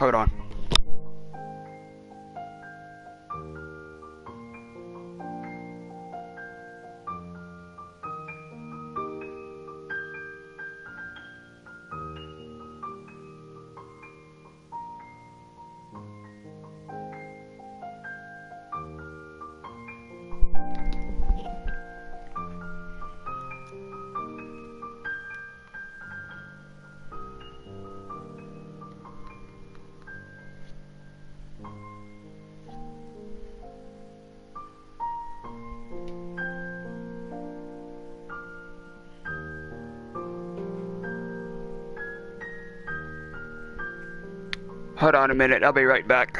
Hold on. Hold on a minute, I'll be right back.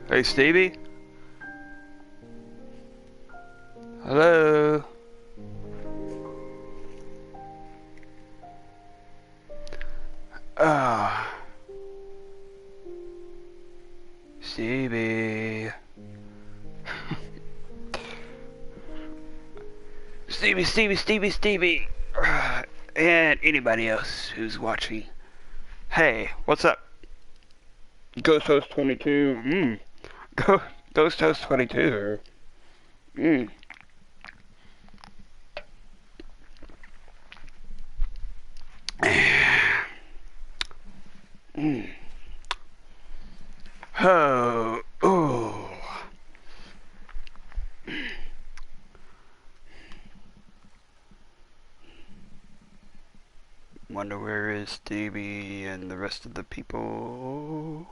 Hey Stevie? Hello? Stevie. Stevie. And anybody else who's watching. Hey, what's up? Ghost Host 22. Ghost Host 22. Oh. Wonder where is Stevie and the rest of the people?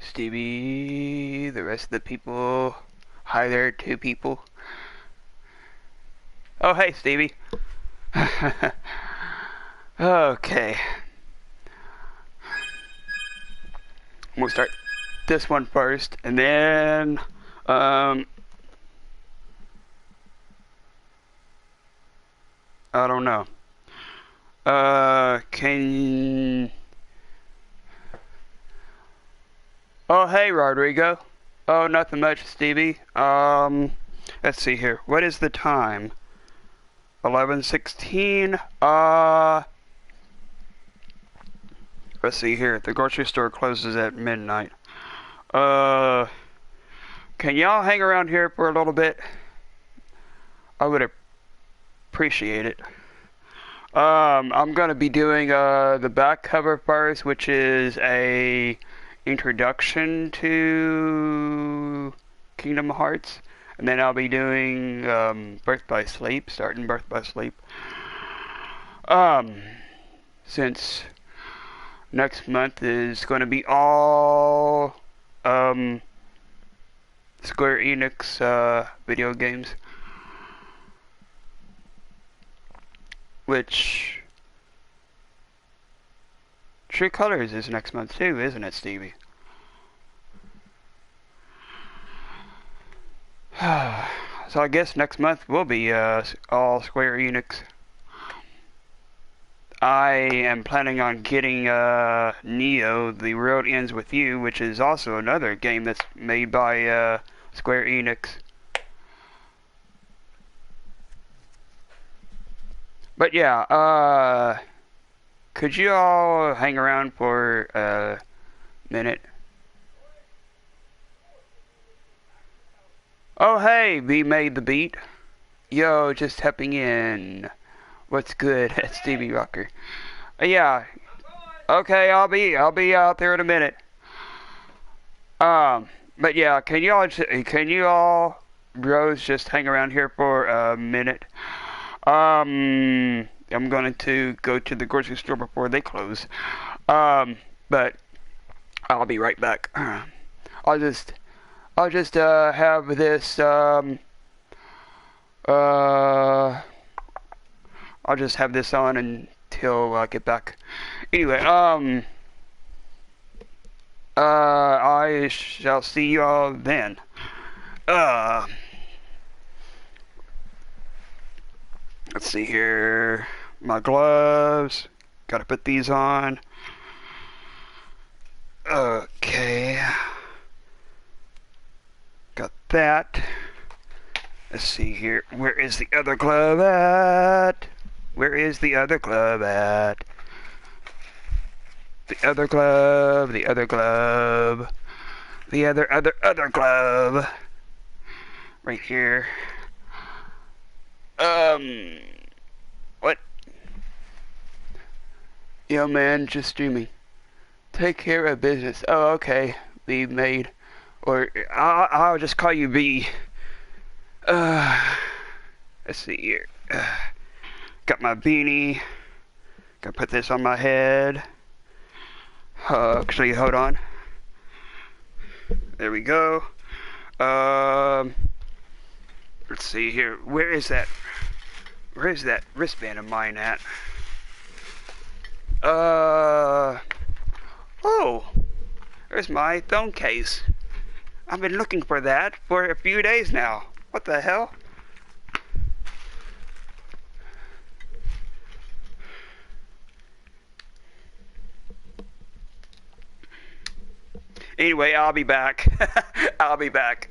Stevie, the rest of the people. Hi there, two people. Oh, hey, Stevie. Okay. We'll start this one first, and then, I don't know. Oh, hey, Rodrigo. Oh, nothing much, Stevie. Let's see here. What is the time? 11:16. Let's see here. The grocery store closes at midnight. Can y'all hang around here for a little bit? I would appreciate it. I'm gonna be doing the back cover first, which is a introduction to Kingdom Hearts, and then I'll be doing Birth by Sleep, starting Birth by Sleep. Since next month is going to be all Square Enix video games, which True Colors is next month too, isn't it, Stevie? So I guess next month will be all Square Enix. I am planning on getting Neo, The World Ends With You, which is also another game that's made by Square Enix. But yeah, could you all hang around for a minute? Oh hey, V made the beat. Yo, just tapping in. What's good at Stevie Rocker? Yeah. Okay, I'll be out there in a minute. But yeah, can you all bros just hang around here for a minute? And I'm going to go to the grocery store before they close. But I'll be right back. I'll just have this uh I'll just have this on until I get back. Anyway, I shall see you all then. Uh, let's see here. My gloves. Gotta put these on. Okay. Got that. Let's see here. Where is the other glove at? Where is the other glove at? The other glove, the other glove, the other glove. Right here. What? Yo, man, just streaming. Take care of business. Oh, okay. Be made. Or, I'll just call you B. Let's see here. Got my beanie. Gotta put this on my head. Actually, hold on. There we go. Let's see here. Where is that wristband of mine at? Oh, there's my phone case. I've been looking for that for a few days now. What the hell? Anyway, I'll be back. I'll be back.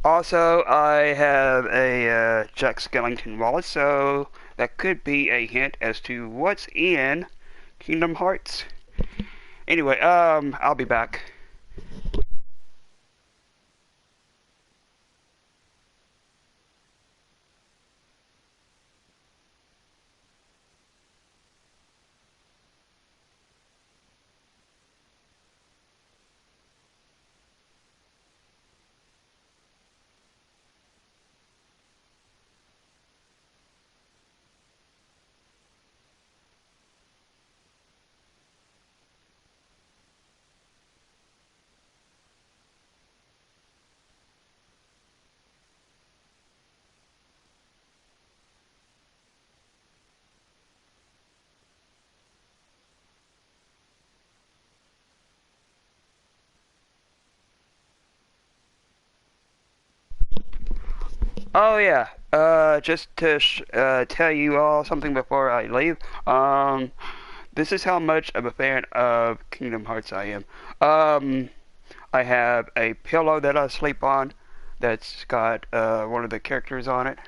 Also, I have a Jack Skellington wallet, so that could be a hint as to what's in Kingdom Hearts. Anyway, I'll be back. Oh yeah, just to tell you all something before I leave. This is how much of a fan of Kingdom Hearts I am. I have a pillow that I sleep on that's got one of the characters on it,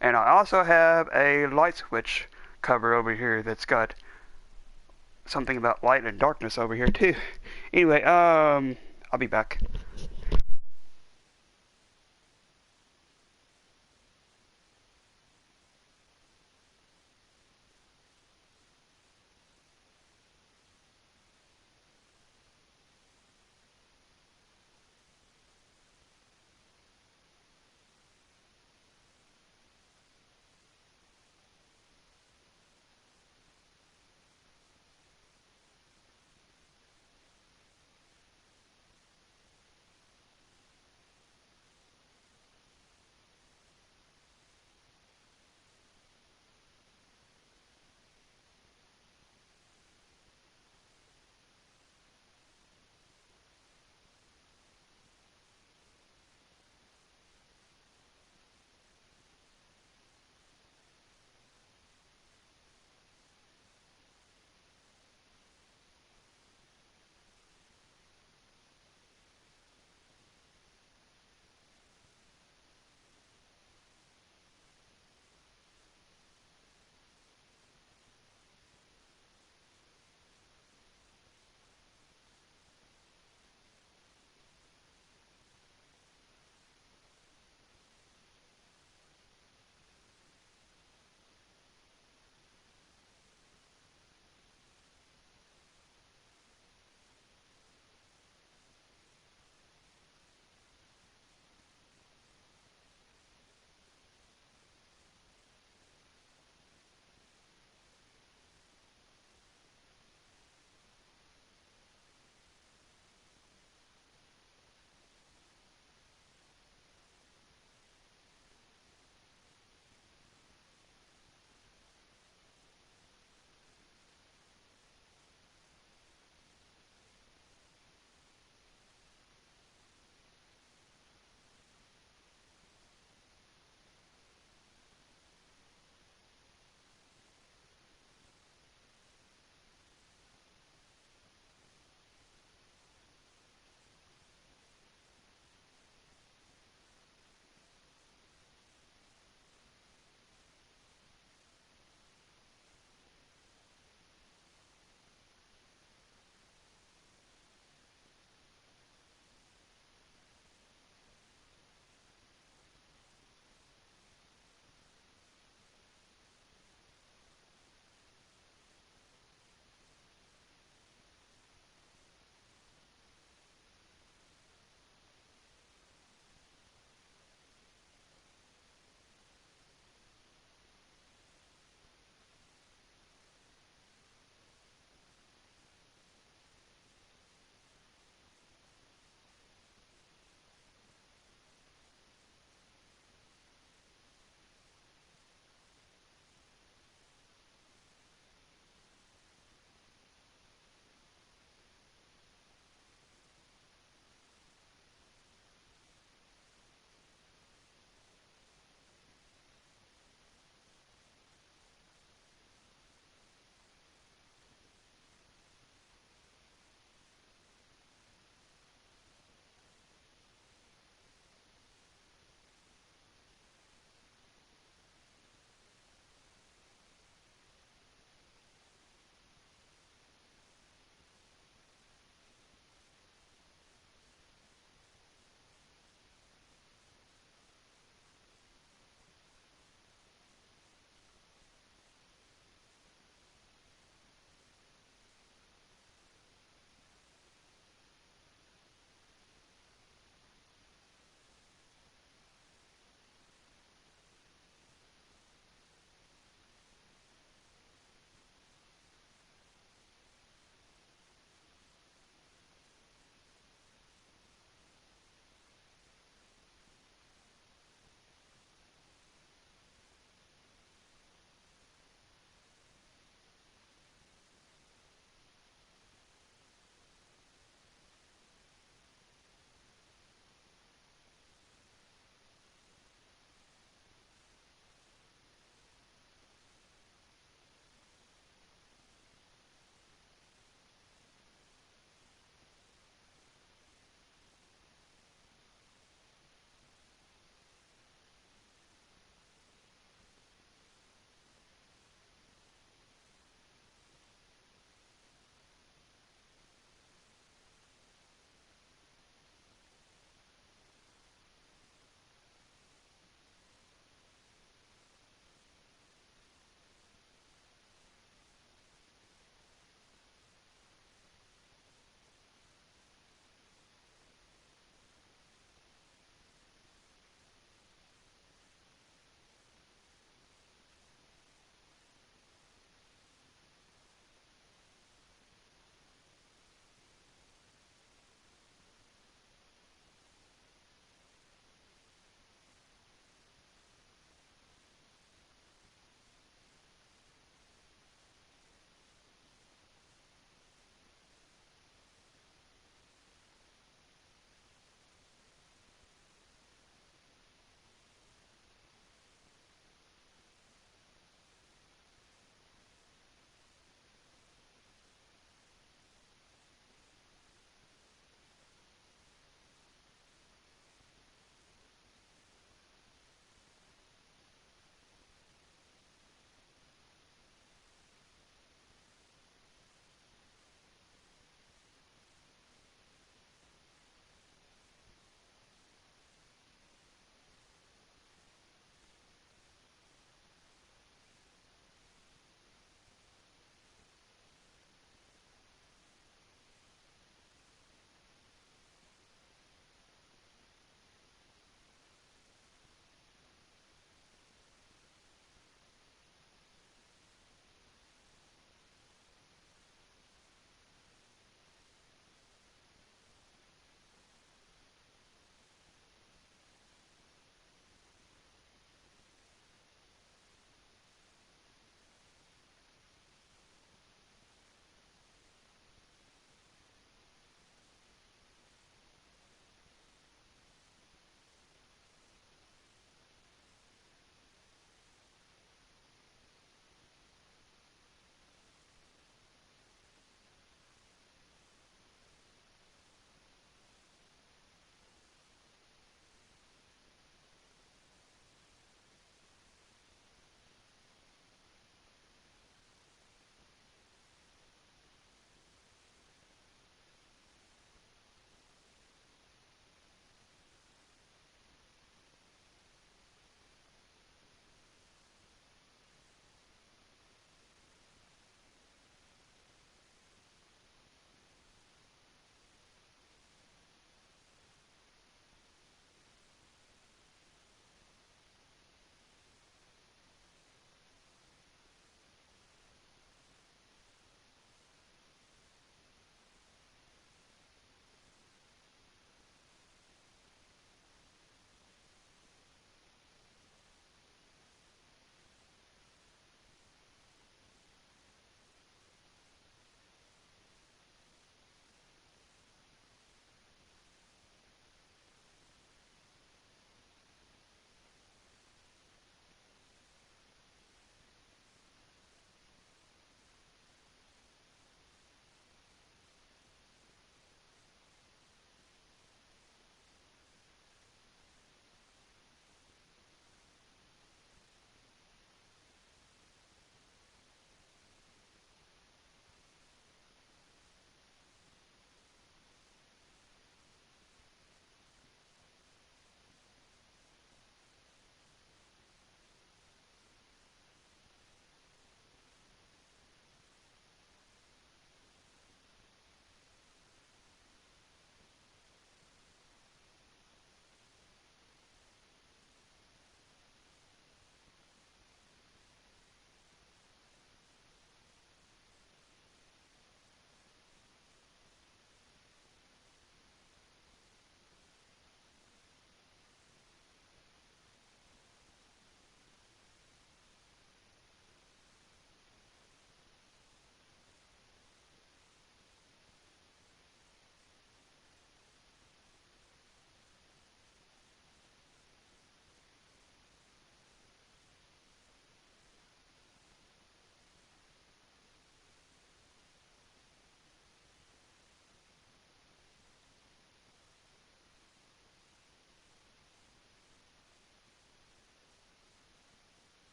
and I also have a light switch cover over here that's got something about light and darkness over here too. Anyway, I'll be back.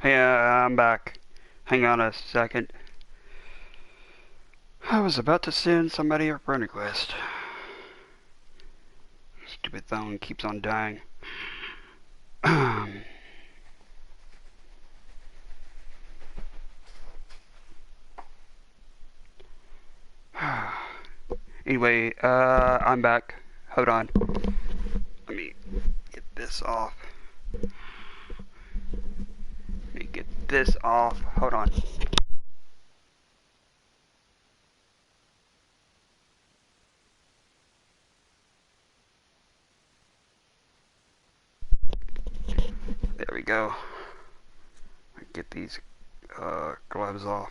Yeah, I'm back. Hang on a second. I was about to send somebody a friend request. Stupid phone keeps on dying. Anyway, I'm back. Hold on. Let me get this off. Let me get this off. Hold on. There we go. Get these gloves off.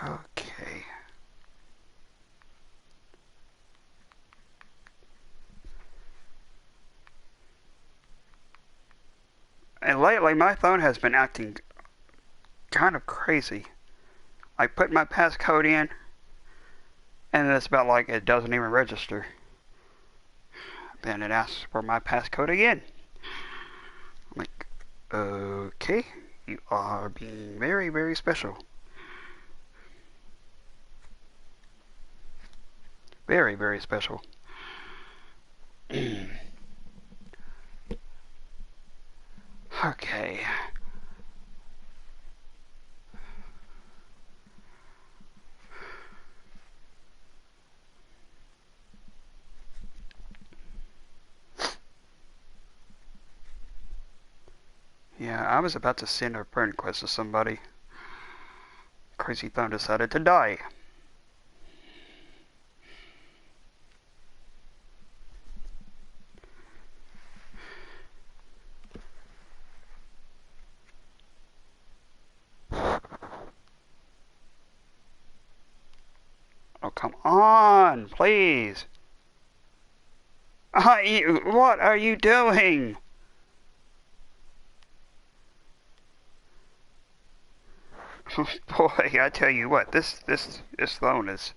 Okay. And lately my phone has been acting kind of crazy. I put my passcode in and it's about like it doesn't even register. Then it asks for my passcode again. I'm like, okay, you are being very, very special. Very, very special. Okay. Yeah, I was about to send a friend request to somebody. Crazy phone decided to die. Oh, come on, please. What are you doing? Boy, I tell you what, this phone is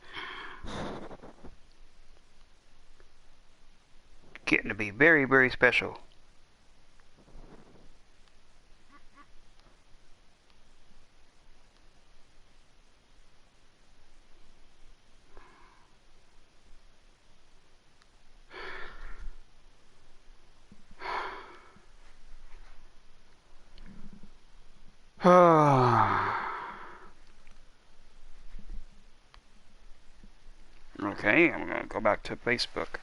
getting to be very, very special. Okay, I'm gonna go back to Facebook.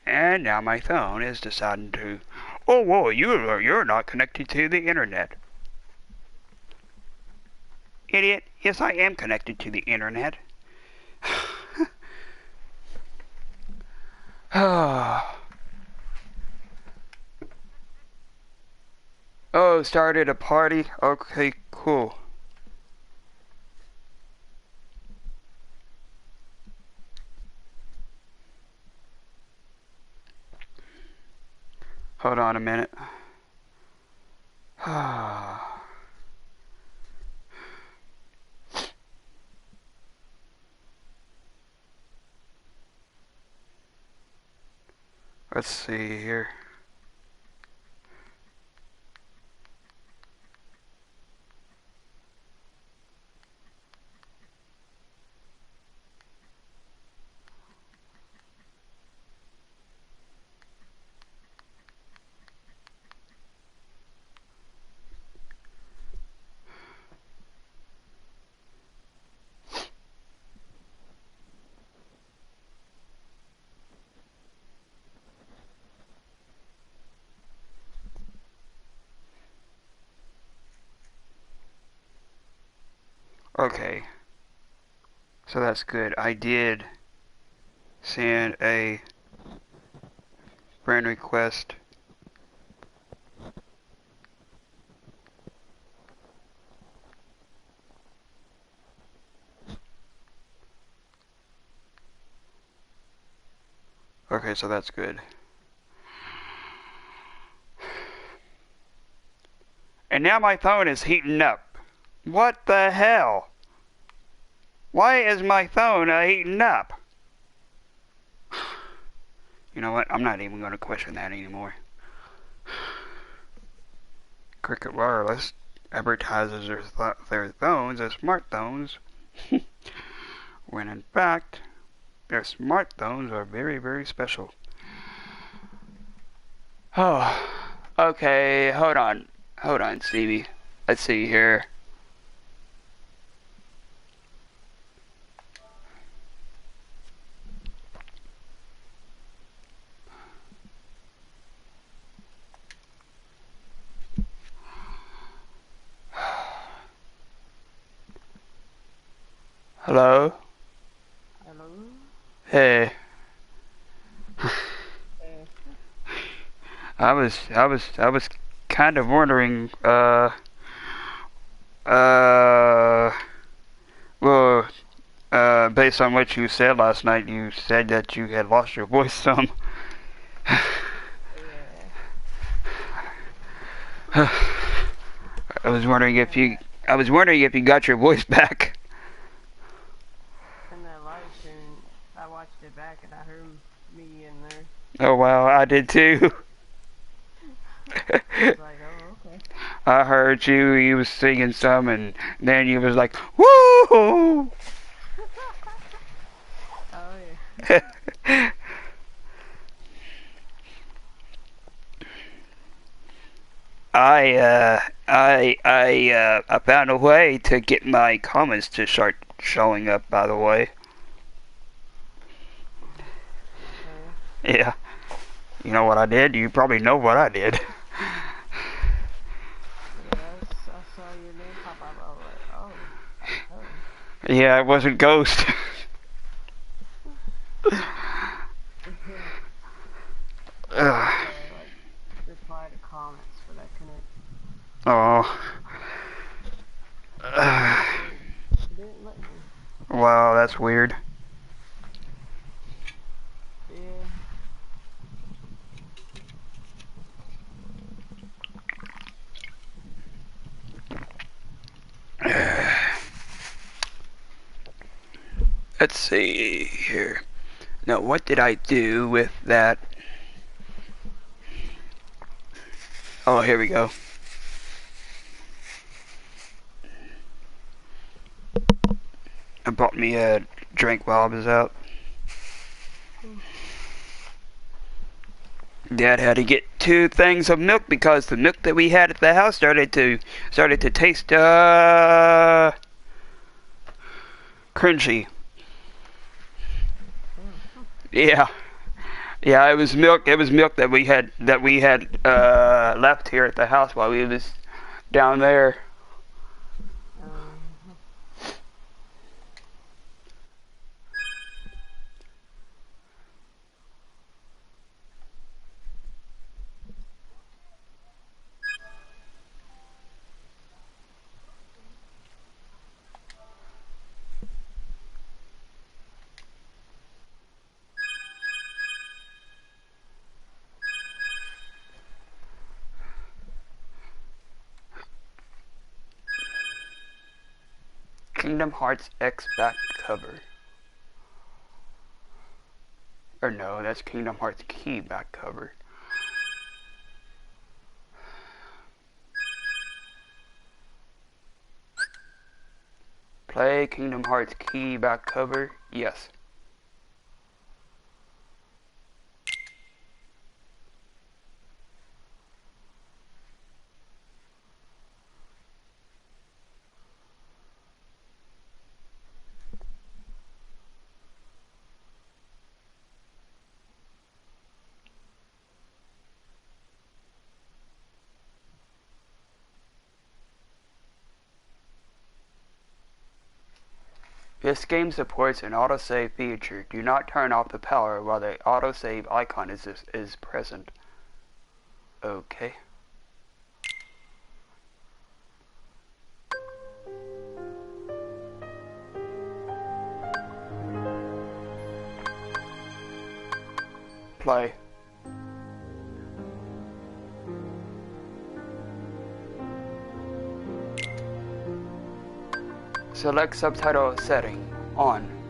And now my phone is deciding to. Oh, whoa! You're not connected to the internet, idiot. Yes, I am connected to the internet. Oh, started a party. Okay, cool. Hold on a minute. Let's see here. Okay, so that's good. I did send a friend request. Okay, so that's good. And And now my phone is heating up. What the hell? Why is my phone heating up? You know what? I'm not even going to question that anymore. Cricket Wireless advertises their phones as smartphones, when in fact, their smartphones are very, very special. Oh, okay, hold on. Hold on, Stevie. Let's see here. Hello? Hello? Hey. I was kind of wondering, uh, well, based on what you said last night, you said that you had lost your voice some. Yeah. I was wondering if you, I was wondering if you got your voice back. In that live stream, I watched it back and I heard me in there. Oh wow, I did too. I was like, oh, okay. I heard you. You was singing some, and then you was like, "Woo!" Oh, yeah. I found a way to get my comments to start showing up. By the way, Okay. yeah. You know what I did? You probably know what I did. Yes, I saw your name pop up. I was like, oh. Yeah, it wasn't Ghost. I Ugh. tried to, like, reply to comments, but I couldn't. Oh. It didn't let me. Wow, that's weird. Yeah. Let's see here. Now, what did I do with that? Oh, here we go. I bought me a drink while I was out. Dad had to get 2 things of milk because the milk that we had at the house started to taste cringy. Yeah. Yeah, it was milk. It was milk that we had left here at the house while we was down there. Um, Kingdom Hearts X back cover. Or no, that's Kingdom Hearts Key back cover. Play Kingdom Hearts Key back cover. Yes. This game supports an autosave feature. Do not turn off the power while the autosave icon is present. Okay. Play. Select subtitle setting. On.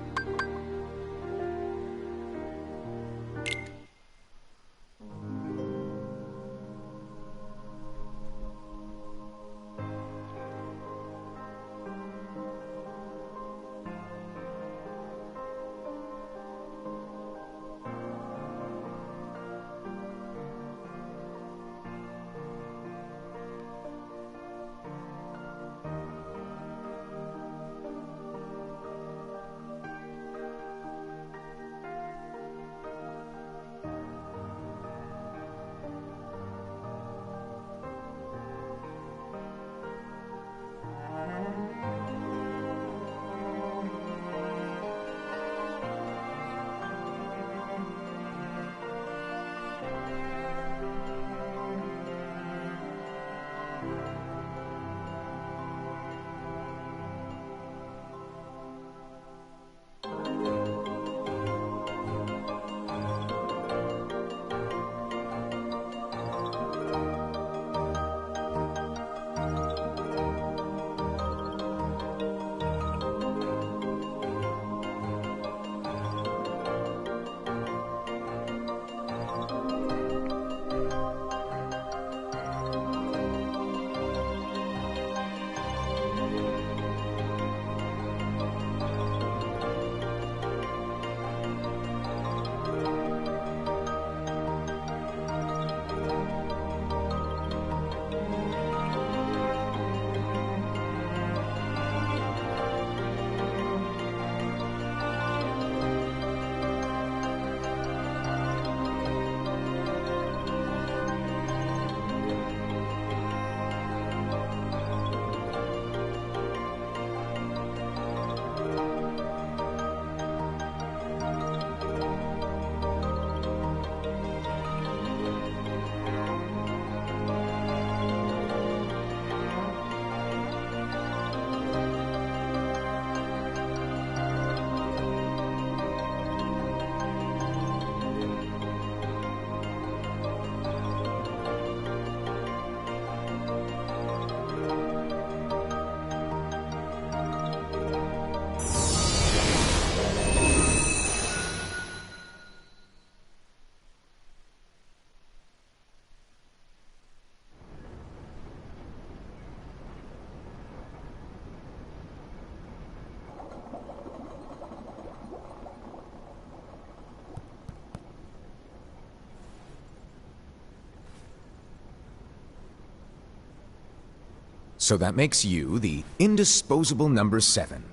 So that makes you the indisposable number 7.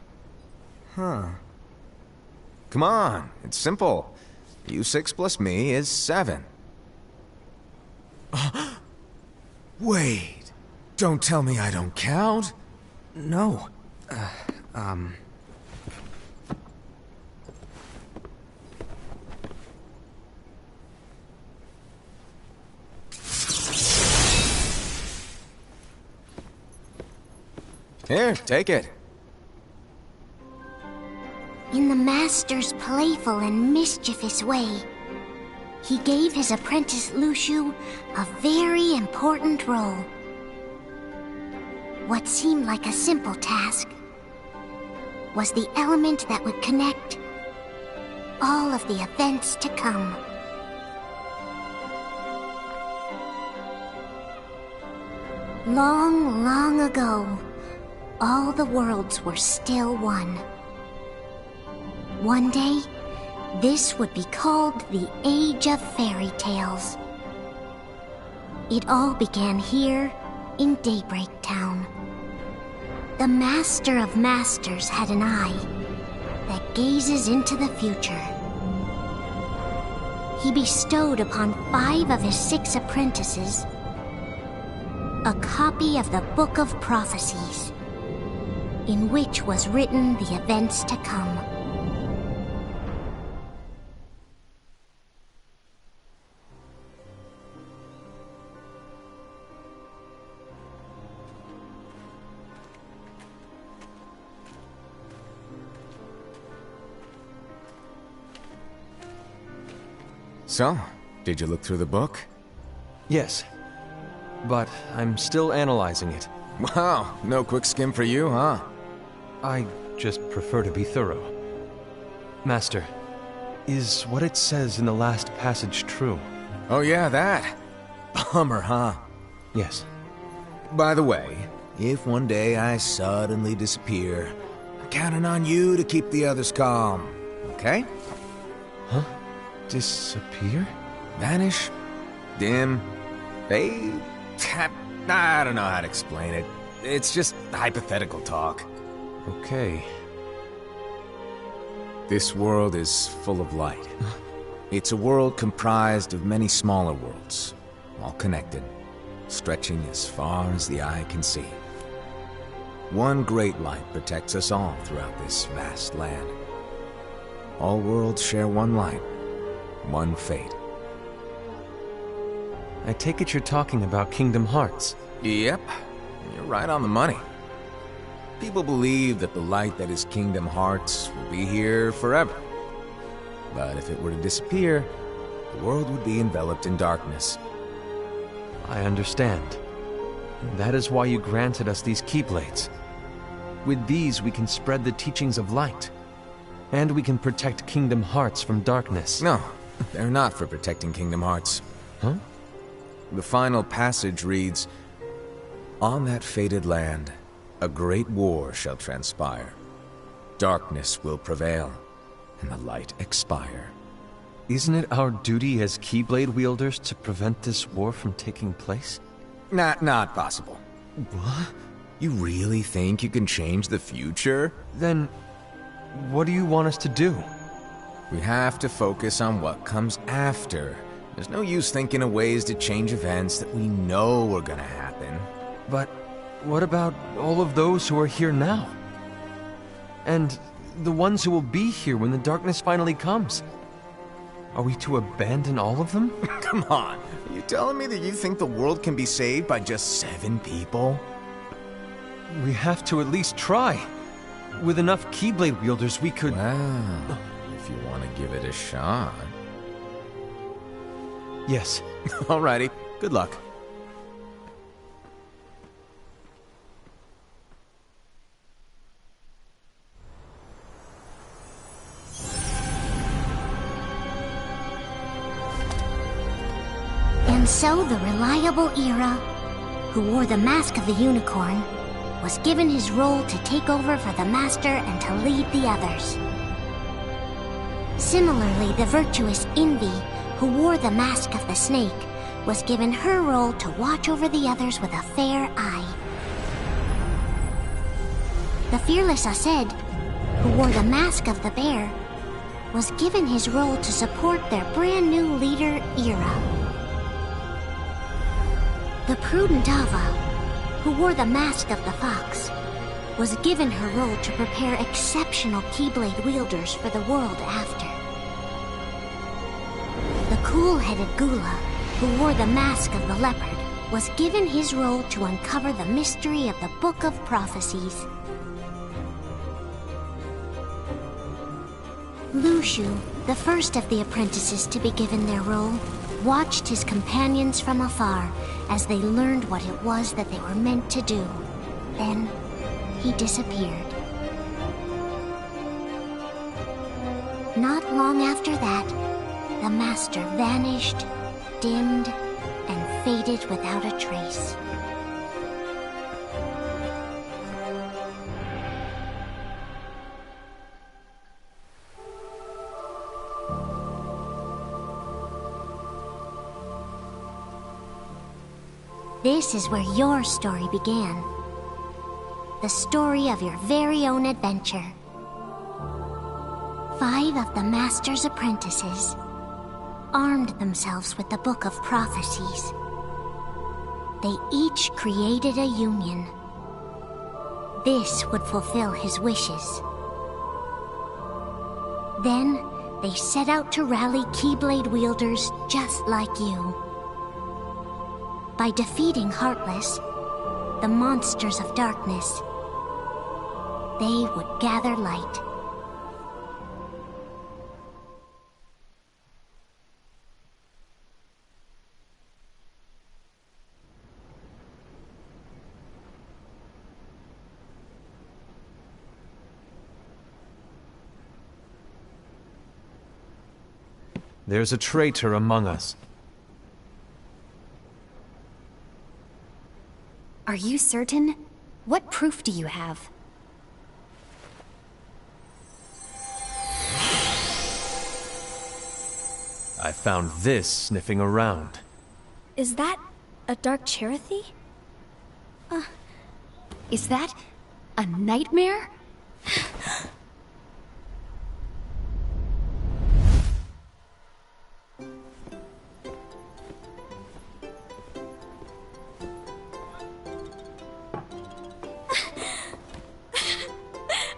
Huh. Come on, it's simple. U6 plus me is 7. Wait, don't tell me I don't count. No. Here, take it. In the Master's playful and mischievous way, he gave his apprentice Luciu a very important role. What seemed like a simple task was the element that would connect all of the events to come. Long, long ago, all the worlds were still one. One day, this would be called the Age of Fairy Tales. It all began here in Daybreak Town. The Master of Masters had an eye that gazes into the future. He bestowed upon 5 of his 6 apprentices a copy of the Book of Prophecies, in which was written the events to come. So, did you look through the book? Yes. But I'm still analyzing it. Wow, no quick skim for you, huh? I just prefer to be thorough. Master, is what it says in the last passage true? Oh yeah, that. Bummer, huh? Yes. By the way, if one day I suddenly disappear, I'm counting on you to keep the others calm, okay? Huh? Disappear? Vanish, dim, fade. I don't know how to explain it. It's just hypothetical talk. Okay. This world is full of light. It's a world comprised of many smaller worlds, all connected, stretching as far as the eye can see. One great light protects us all throughout this vast land. All worlds share one light, one fate. I take it you're talking about Kingdom Hearts. Yep, you're right on the money. People believe that the light that is Kingdom Hearts will be here forever. But if it were to disappear, the world would be enveloped in darkness. I understand. That is why you granted us these Keyblades. With these, we can spread the teachings of light. And we can protect Kingdom Hearts from darkness. No, they're not for protecting Kingdom Hearts. Huh? The final passage reads, "On that fated land, a great war shall transpire. Darkness will prevail, and the light expire." Isn't it our duty as Keyblade wielders to prevent this war from taking place? Not possible. What? You really think you can change the future? Then, what do you want us to do? We have to focus on what comes after. There's no use thinking of ways to change events that we know are gonna happen. But what about all of those who are here now? And the ones who will be here when the darkness finally comes? Are we to abandon all of them? Come on, are you telling me that you think the world can be saved by just 7 people? We have to at least try. With enough Keyblade wielders, we could... Well, if you want to give it a shot. Yes. Alrighty, good luck. And so the reliable Era, who wore the mask of the unicorn, was given his role to take over for the Master and to lead the others. Similarly, the virtuous Envy, who wore the mask of the snake, was given her role to watch over the others with a fair eye. The fearless Aced, who wore the mask of the bear, was given his role to support their brand new leader, Era. The prudent Ava, who wore the mask of the fox, was given her role to prepare exceptional Keyblade wielders for the world after. The cool-headed Gula, who wore the mask of the leopard, was given his role to uncover the mystery of the Book of Prophecies. Lushu, the first of the apprentices to be given their role, watched his companions from afar as they learned what it was that they were meant to do. Then, he disappeared. Not long after that, the Master vanished, dimmed, and faded without a trace. This is where your story began. The story of your very own adventure. 5 of the Master's apprentices armed themselves with the Book of Prophecies. They each created a union. This would fulfill his wishes. Then, they set out to rally Keyblade wielders just like you. By defeating Heartless, the monsters of darkness, they would gather light. There's a traitor among us. Are you certain? What proof do you have? I found this sniffing around. Is that a dark Cherokee? Is that a nightmare?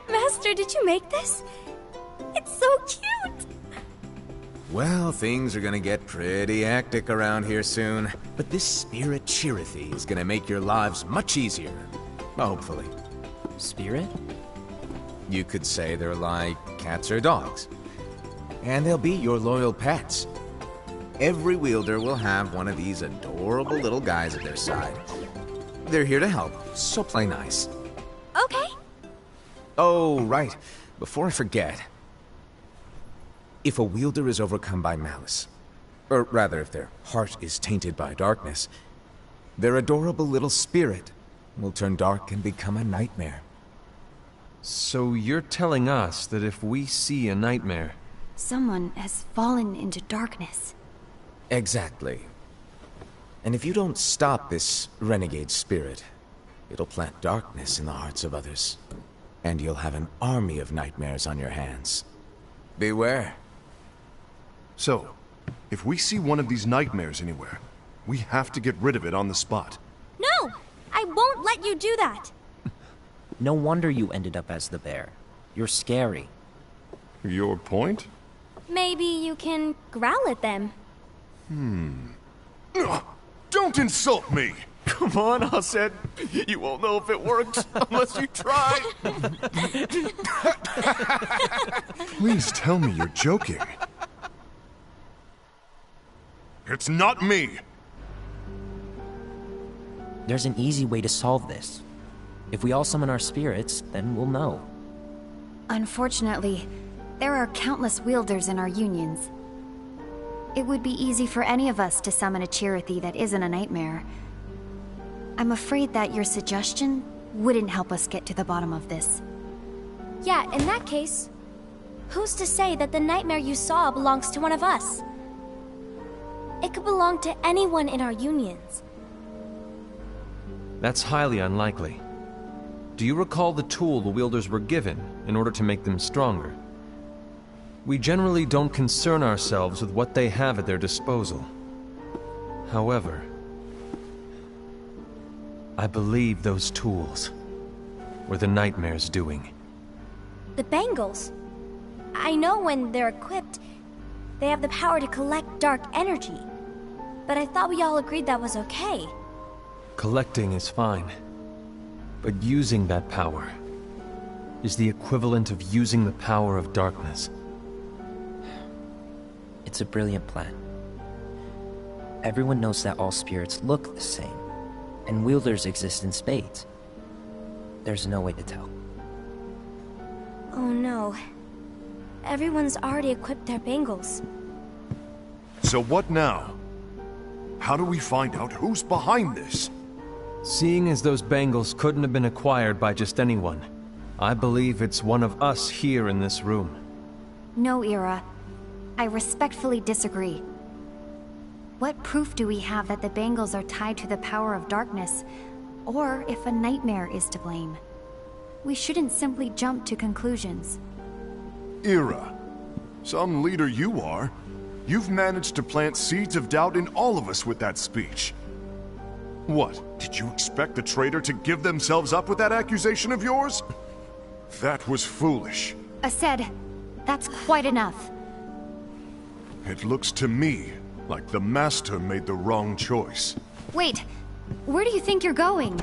Master, did you make this? It's so cute! Well, things are gonna get pretty hectic around here soon. But this spirit Cherokee is gonna make your lives much easier. Hopefully. Spirit? You could say they're like cats or dogs. And they'll be your loyal pets. Every wielder will have one of these adorable little guys at their side. They're here to help, so play nice. Okay. Oh, right. Before I forget. If a wielder is overcome by malice, or rather if their heart is tainted by darkness, their adorable little spirit will turn dark and become a nightmare. So you're telling us that if we see a nightmare... Someone has fallen into darkness. Exactly. And if you don't stop this renegade spirit, it'll plant darkness in the hearts of others. And you'll have an army of nightmares on your hands. Beware. So, if we see one of these nightmares anywhere, we have to get rid of it on the spot. No! I won't let you do that! No wonder you ended up as the bear. You're scary. Your point? Maybe you can growl at them. Don't insult me! Come on, Hassan. You won't know if it works unless you try. Please tell me you're joking. It's not me! There's an easy way to solve this. If we all summon our spirits, then we'll know. Unfortunately, there are countless wielders in our unions. It would be easy for any of us to summon a Cherokee that isn't a nightmare. I'm afraid that your suggestion wouldn't help us get to the bottom of this. Yeah, in that case, who's to say that the nightmare you saw belongs to one of us? It could belong to anyone in our unions. That's highly unlikely. Do you recall the tool the wielders were given in order to make them stronger? We generally don't concern ourselves with what they have at their disposal. However, I believe those tools were the nightmare's doing. The bangles. I know when they're equipped, they have the power to collect dark energy. But I thought we all agreed that was okay. Collecting is fine, but using that power is the equivalent of using the power of darkness. It's a brilliant plan. Everyone knows that all spirits look the same, and wielders exist in spades. There's no way to tell. Oh no. Everyone's already equipped their bangles. So what now? How do we find out who's behind this? Seeing as those bangles couldn't have been acquired by just anyone, I believe it's one of us here in this room. No, Ira. I respectfully disagree. What proof do we have that the bangles are tied to the power of darkness, or if a nightmare is to blame? We shouldn't simply jump to conclusions. Ira, some leader you are. You've managed to plant seeds of doubt in all of us with that speech. What, did you expect the traitor to give themselves up with that accusation of yours? That was foolish. Ased, that's quite enough. It looks to me like the Master made the wrong choice. Wait, where do you think you're going?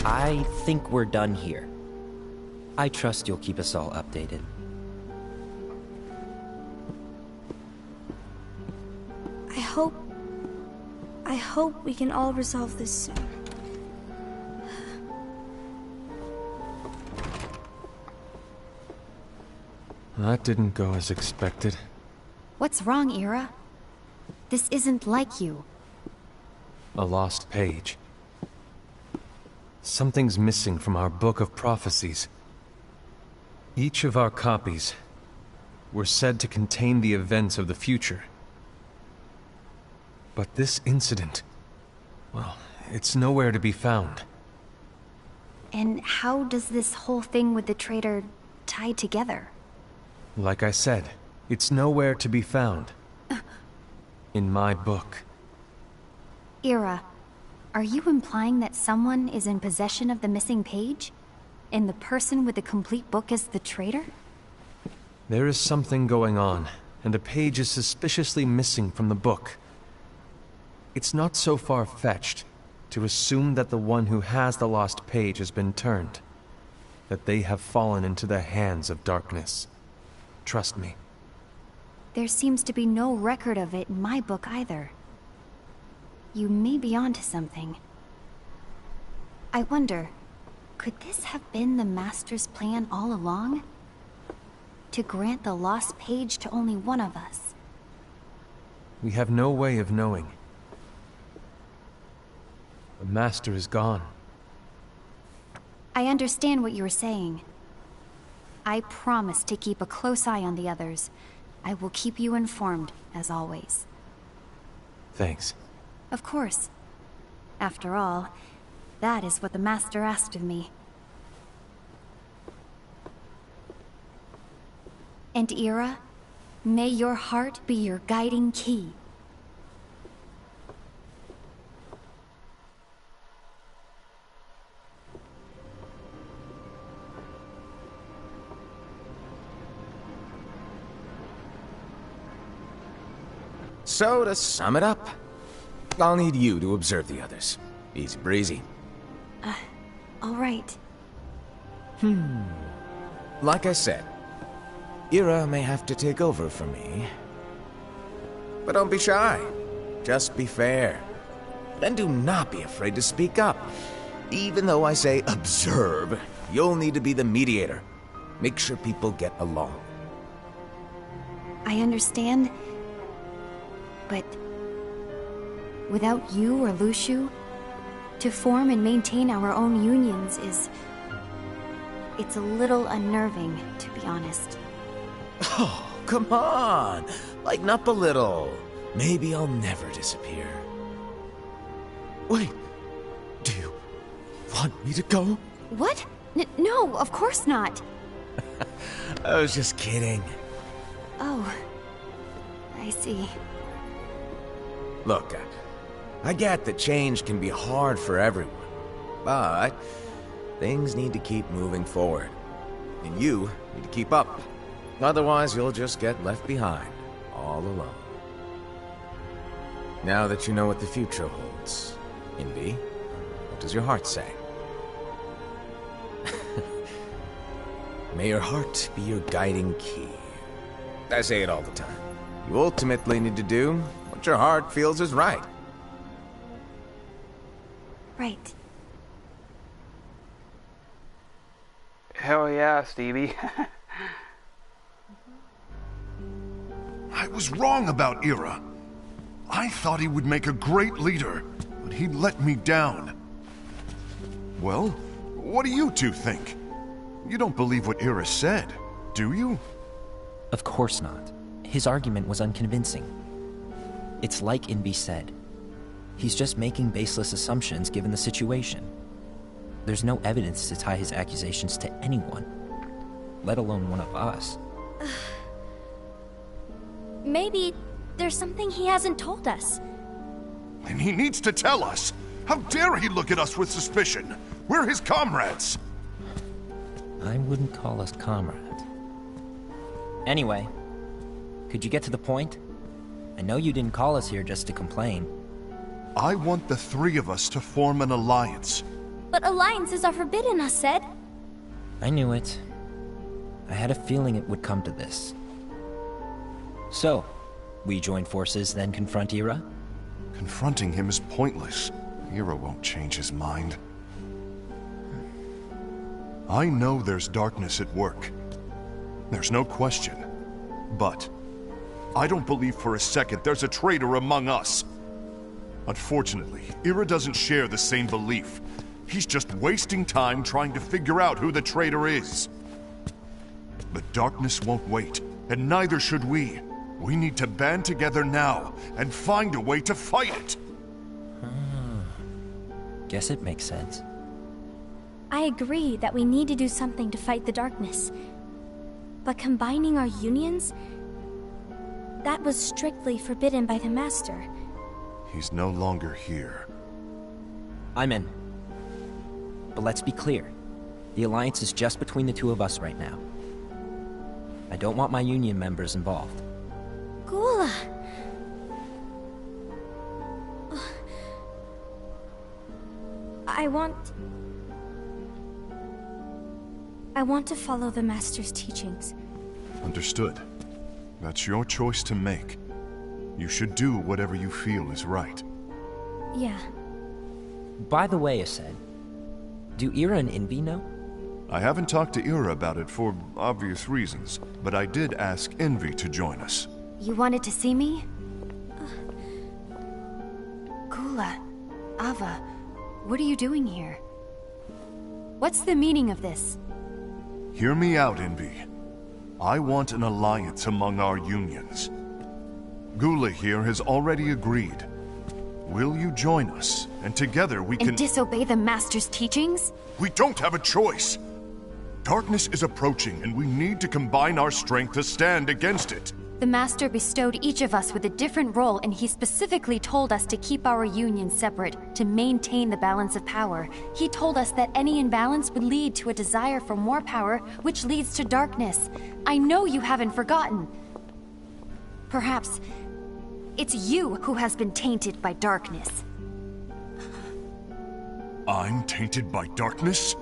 I think we're done here. I trust you'll keep us all updated. I hope we can all resolve this soon. That didn't go as expected. What's wrong, Ira? This isn't like you. A lost page. Something's missing from our book of prophecies. Each of our copies were said to contain the events of the future. But this incident, well, it's nowhere to be found. And how does this whole thing with the traitor tie together? Like I said, it's nowhere to be found. In my book. Ira, are you implying that someone is in possession of the missing page? And the person with the complete book is the traitor? There is something going on, and a page is suspiciously missing from the book. It's not so far-fetched to assume that the one who has the lost page has been turned, that they have fallen into the hands of darkness. Trust me. There seems to be no record of it in my book either. You may be onto something. I wonder, could this have been the Master's plan all along? To grant the lost page to only one of us? We have no way of knowing. The Master is gone. I understand what you were saying. I promise to keep a close eye on the others. I will keep you informed, as always. Thanks. Of course. After all, that is what the Master asked of me. And Ira, may your heart be your guiding key. So, to sum it up, I'll need you to observe the others. Easy breezy. All right. Like I said, Ira may have to take over for me. But don't be shy. Just be fair. And do not be afraid to speak up. Even though I say observe, you'll need to be the mediator. Make sure people get along. I understand. But without you or Luciu, to form and maintain our own unions is... it's a little unnerving, to be honest. Oh, come on! Lighten up a little. Maybe I'll never disappear. Wait, do you want me to go? What? No, of course not. I was just kidding. Oh, I see. Look, I get that change can be hard for everyone, but things need to keep moving forward. And you need to keep up. Otherwise, you'll just get left behind, all alone. Now that you know what the future holds, Invi, what does your heart say? May your heart be your guiding key. I say it all the time. You ultimately need to do what your heart feels is right. Right. Hell yeah, Stevie. I was wrong about Ira. I thought he would make a great leader, but he let me down. Well, what do you two think? You don't believe what Ira said, do you? Of course not. His argument was unconvincing. It's like Invi said. He's just making baseless assumptions given the situation. There's no evidence to tie his accusations to anyone, let alone one of us. Maybe there's something he hasn't told us. And he needs to tell us. How dare he look at us with suspicion? We're his comrades. I wouldn't call us comrades. Anyway, could you get to the point? I know you didn't call us here just to complain. I want the three of us to form an alliance. But alliances are forbidden, us said. I knew it. I had a feeling it would come to this. So, we join forces, then confront Ira? Confronting him is pointless. Ira won't change his mind. I know there's darkness at work. There's no question. But I don't believe for a second there's a traitor among us. Unfortunately, Ira doesn't share the same belief. He's just wasting time trying to figure out who the traitor is. The darkness won't wait, and neither should we. We need to band together now and find a way to fight it. Guess it makes sense. I agree that we need to do something to fight the darkness. But combining our unions? That was strictly forbidden by the Master. He's no longer here. I'm in. But let's be clear. The Alliance is just between the two of us right now. I don't want my Union members involved. Gula! I want to follow the Master's teachings. Understood. That's your choice to make. You should do whatever you feel is right. Yeah. By the way, Ased, do Ira and Envy know? I haven't talked to Ira about it for obvious reasons, but I did ask Envy to join us. You wanted to see me? Gula, Ava, what are you doing here? What's the meaning of this? Hear me out, Envy. I want an alliance among our unions. Gula here has already agreed. Will you join us? And together we can... And disobey the Master's teachings? We don't have a choice! Darkness is approaching, and we need to combine our strength to stand against it. The Master bestowed each of us with a different role, and he specifically told us to keep our union separate, to maintain the balance of power. He told us that any imbalance would lead to a desire for more power, which leads to darkness. I know you haven't forgotten. Perhaps it's you who has been tainted by darkness. I'm tainted by darkness?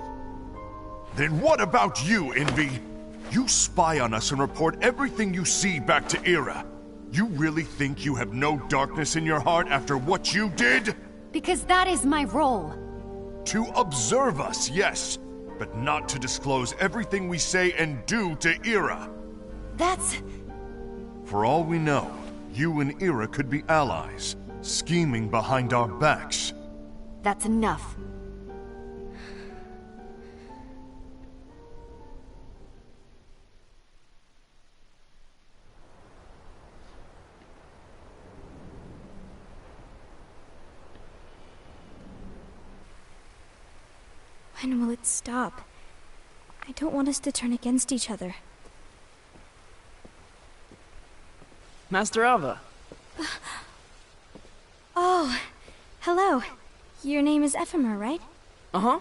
Then what about you, Envy? You spy on us and report everything you see back to Ira. You really think you have no darkness in your heart after what you did? Because that is my role. To observe us, yes, but not to disclose everything we say and do to Ira. That's... For all we know, you and Ira could be allies, scheming behind our backs. That's enough. When will it stop? I don't want us to turn against each other. Master Alva. Oh, hello. Your name is Ephemer, right? Uh-huh.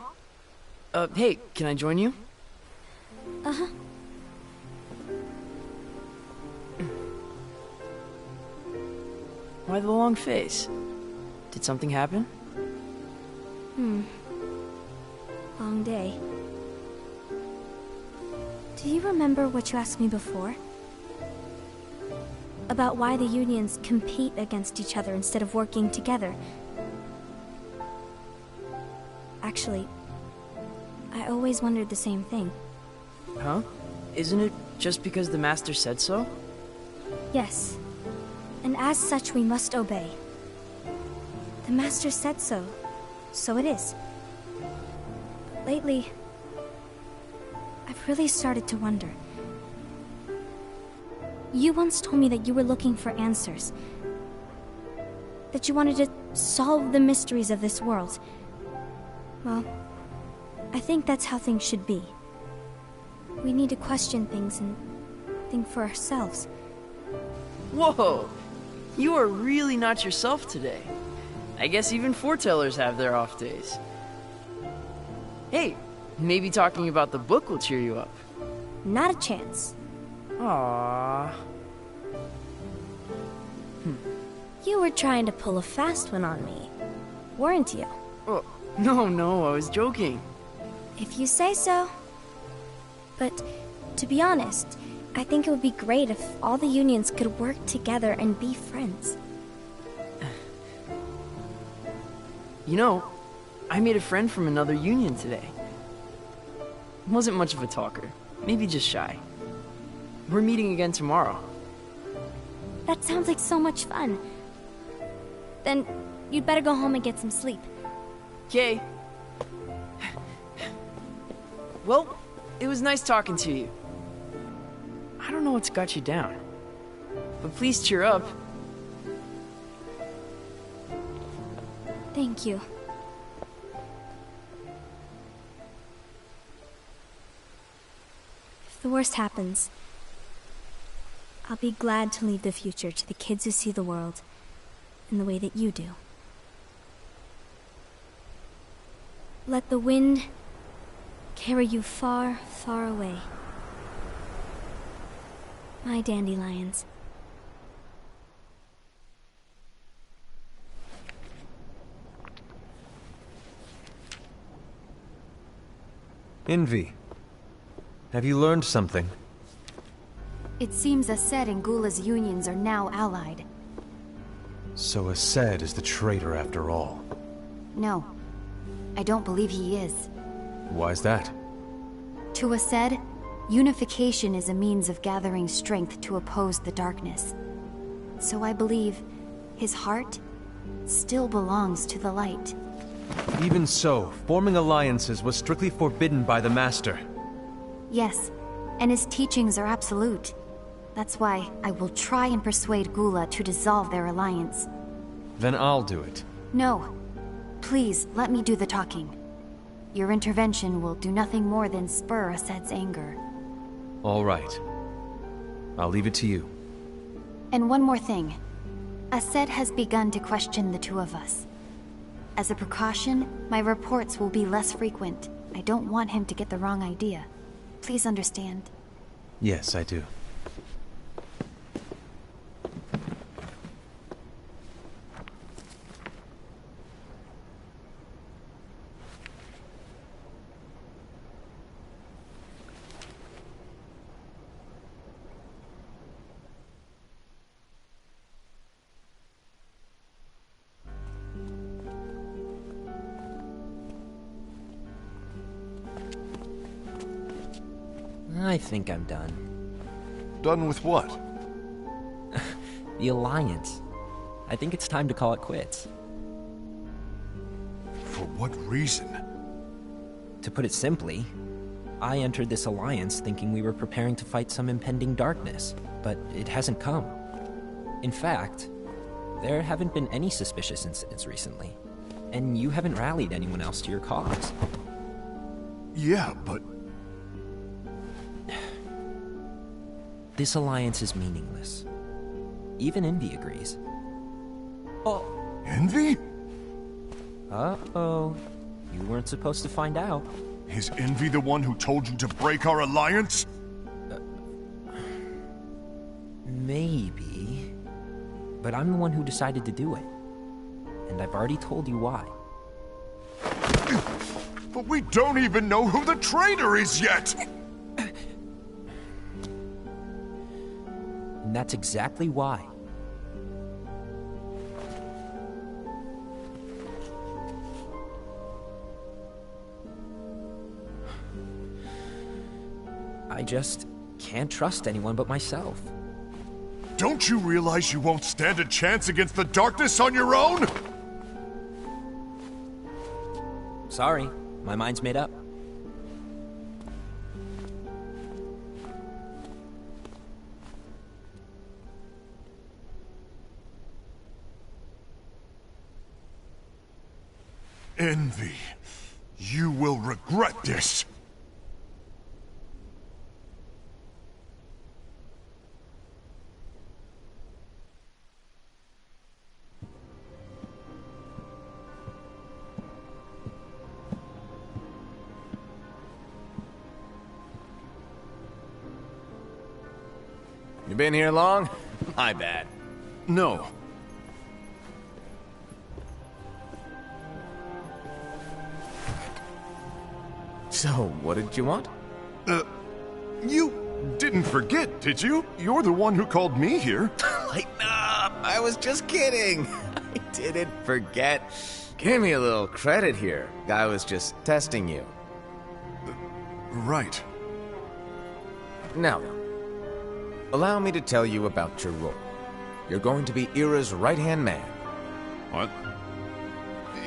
Hey, can I join you? Uh-huh. Why the long face? Did something happen? Long day. Do you remember what you asked me before? About why the unions compete against each other instead of working together. Actually, I always wondered the same thing. Huh? Isn't it just because the Master said so? Yes. And as such, we must obey. The Master said so. So it is. But lately, I've really started to wonder. You once told me that you were looking for answers. That you wanted to solve the mysteries of this world. Well, I think that's how things should be. We need to question things and think for ourselves. Whoa! You are really not yourself today. I guess even foretellers have their off days. Hey, maybe talking about the book will cheer you up. Not a chance. Aww. You were trying to pull a fast one on me, weren't you? Oh, no, I was joking. If you say so. But, to be honest, I think it would be great if all the unions could work together and be friends. You know, I made a friend from another union today. Wasn't much of a talker, maybe just shy. We're meeting again tomorrow. That sounds like so much fun. Then you'd better go home and get some sleep. Okay. Well, it was nice talking to you. I don't know what's got you down, but please cheer up. Thank you. If the worst happens, I'll be glad to leave the future to the kids who see the world in the way that you do. Let the wind carry you far, far away. My dandelions. Envy. Have you learned something? It seems Ased and Gula's unions are now allied. So Ased is the traitor after all. No, I don't believe he is. Why's that? To Ased, unification is a means of gathering strength to oppose the darkness. So I believe his heart still belongs to the light. Even so, forming alliances was strictly forbidden by the Master. Yes, and his teachings are absolute. That's why I will try and persuade Gula to dissolve their alliance. Then I'll do it. No. Please, let me do the talking. Your intervention will do nothing more than spur Ased's anger. All right. I'll leave it to you. And one more thing. Ased has begun to question the two of us. As a precaution, my reports will be less frequent. I don't want him to get the wrong idea. Please understand. Yes, I do. I think I'm done. Done with what? The Alliance. I think it's time to call it quits. For what reason? To put it simply, I entered this alliance thinking we were preparing to fight some impending darkness, but it hasn't come. In fact, there haven't been any suspicious incidents recently, and you haven't rallied anyone else to your cause. Yeah, but... This alliance is meaningless. Even Envy agrees. Oh. Envy? Uh-oh. You weren't supposed to find out. Is Envy the one who told you to break our alliance? Maybe. But I'm the one who decided to do it. And I've already told you why. But we don't even know who the traitor is yet! And that's exactly why. I just can't trust anyone but myself. Don't you realize you won't stand a chance against the darkness on your own? Sorry, my mind's made up. Envy, you will regret this. You been here long? My bad. No. So, what did you want? You didn't forget, did you? You're the one who called me here. Lighten up! I was just kidding. I didn't forget. Give me a little credit here. I was just testing you. Right. Now, allow me to tell you about your role. You're going to be Ira's right-hand man. What?